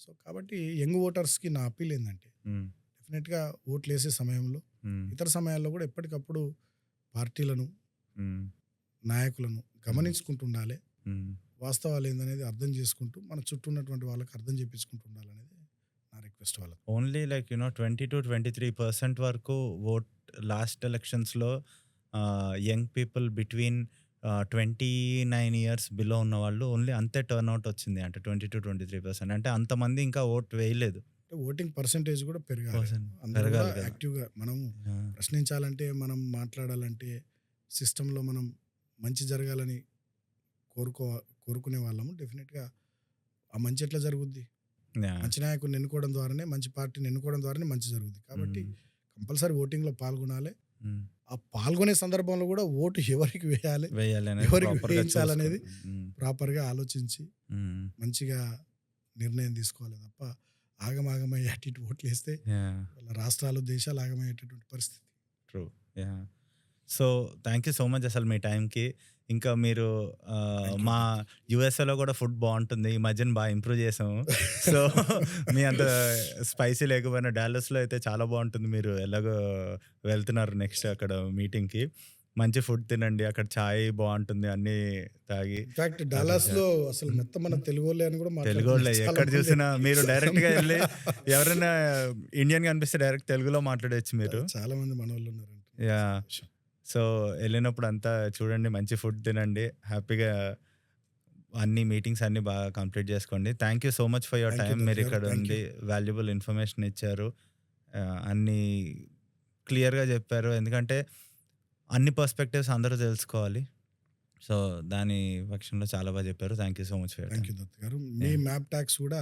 సో కాబట్టి యంగ్ ఓటర్స్కి నా అప్పీల్ ఏంటంటే ఉమ్. డెఫినెట్గా ఓట్లు వేసే సమయంలో, ఉమ్. ఇతర సమయాల్లో కూడా ఎప్పటికప్పుడు పార్టీలను, ఉమ్. నాయకులను గమనించుకుంటూ ఉండాలి. ఉమ్. వాస్తవాలు ఏందనేది అర్థం చేసుకుంటూ మన చుట్టూ ఉన్నటువంటి వాళ్ళకి అర్థం చేయించుకుంటూ ఉండాలనేది నా రిక్వెస్ట్ వాళ్ళకి. ఓన్లీ 20-23% వరకు ఓట్ లాస్ట్ ఎలక్షన్స్లో young people between 29 years below ఉన్న వాళ్ళు ఓన్లీ అంతే టర్న్అవుట్ వచ్చింది. అంటే 20-23%. అంటే అంతమంది ఇంకా ఓట్ వేయలేదు. అంటే ఓటింగ్ పర్సంటేజ్ కూడా పెరగాలి. అందరూ పెరగాలి కూడా కదా. యాక్టివ్గా మనం ప్రశ్నించాలంటే, మనం మాట్లాడాలంటే, సిస్టంలో మనం మంచి జరగాలని కోరుకునే వాళ్ళము. డెఫినెట్గా ఆ మంచి ఎట్లా జరుగుద్ది? మంచి నాయకుడిని ఎన్నుకోవడం ద్వారానే, మంచి పార్టీని ఎన్నుకోవడం ద్వారానే మంచి జరుగుద్ది. కాబట్టి కంపల్సరీ ఓటింగ్లో పాల్గొనాలి. ఆ పాల్గొనే సందర్భంలో కూడా ఓటు ఎవరికి వేయాలి, ఎవరికి వేయించాలనేది ప్రాపర్గా ఆలోచించి మంచిగా నిర్ణయం తీసుకోవాలి తప్ప ఆగమాగమయ్యే అటు ఇటు ఓట్లు వేస్తే వాళ్ళ రాష్ట్రాలు, దేశాలు ఆగమయ్యేటటువంటి పరిస్థితి. True. Yeah. So thank you so much అసలు మీ టైంకి. ఇంకా మీరు మా యూఎస్ఏలో కూడా ఫుడ్ బాగుంటుంది, ఈ మధ్యన బాగా ఇంప్రూవ్ చేసాము. సో మీ అంత స్పైసీ లేకపోయినా డాలస్లో అయితే చాలా బాగుంటుంది. మీరు ఎలాగో వెళ్తున్నారు నెక్స్ట్ అక్కడ మీటింగ్కి, మంచి ఫుడ్ తినండి, అక్కడ చాయ్ బాగుంటుంది, అన్నీ తాగి. ఇన్ఫాక్ట్ డాలస్లో అసలు మొత్తం మన తెలుగు వాళ్ళే అని కూడా తెలుగు వాళ్ళే ఎక్కడ చూసినా మీరు డైరెక్ట్గా వెళ్ళి ఎవరైనా ఇండియన్ కనిపిస్తే డైరెక్ట్ తెలుగులో మాట్లాడచ్చు మీరు. చాలా మంది మన వాళ్ళు ఉన్నారు. యా. సో వెళ్ళినప్పుడు అంతా చూడండి, మంచి ఫుడ్ తినండి, హ్యాపీగా అన్ని మీటింగ్స్ అన్నీ బాగా కంప్లీట్ చేసుకోండి. Thank you so much for your time. మీరు ఇక్కడ ఉండి వాల్యుబుల్ ఇన్ఫర్మేషన్ ఇచ్చారు, అన్నీ క్లియర్గా చెప్పారు. ఎందుకంటే అన్ని పర్స్పెక్టివ్స్ అందరూ తెలుసుకోవాలి. సో, దాని పక్షంలో చాలా బాగా చెప్పారు. Thank you so much for your thank time. You Dutt garu. మీ యాహ్! మ్యాప్ ట్యాక్స్ కూడా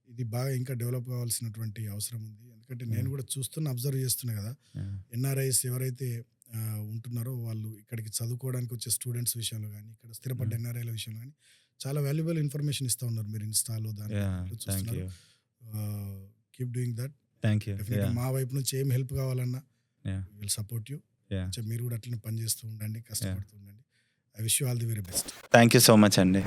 ఇది బాగా ఇంకా డెవలప్ కావాల్సినటువంటి అవసరం ఉంది. ఎందుకంటే నేను యాహ్! కూడా చూస్తున్నా, అబ్జర్వ్ చేస్తున్నా కదా! యాహ్! ఎన్ఆర్ఐస్ ఎవరైతే ఉంటున్నారో వాళ్ళు ఇక్కడికి చదువుకోవడానికి వచ్చే స్టూడెంట్స్ విషయంలో గానీ, ఇక్కడ స్థిరపడ్డ హ్మ్. ఎన్ఆర్ఐల విషయంలో గానీ, చాలా వాల్యుబుల్ ఇన్ఫర్మేషన్ ఇస్తా ఉన్నారు మీరు ఇన్‌స్టాలో దాంట్లో యాహ్! దీంట్లో థ్యాంక్ చూస్తున్నారు. You. Keep doing that. Thank you. డెఫినెట్‌గా యాహ్! మా వైపు నుంచి ఏం హెల్ప్ కావాలన్నా yeah! We will support you. Yeah! కొంచెం మీరు కూడా అట్లనే పని చేస్తూ ఉండండి, యాహ్! కష్టపడుతూ ఉండండి. I wish you all the very best. Thank you so much అండి.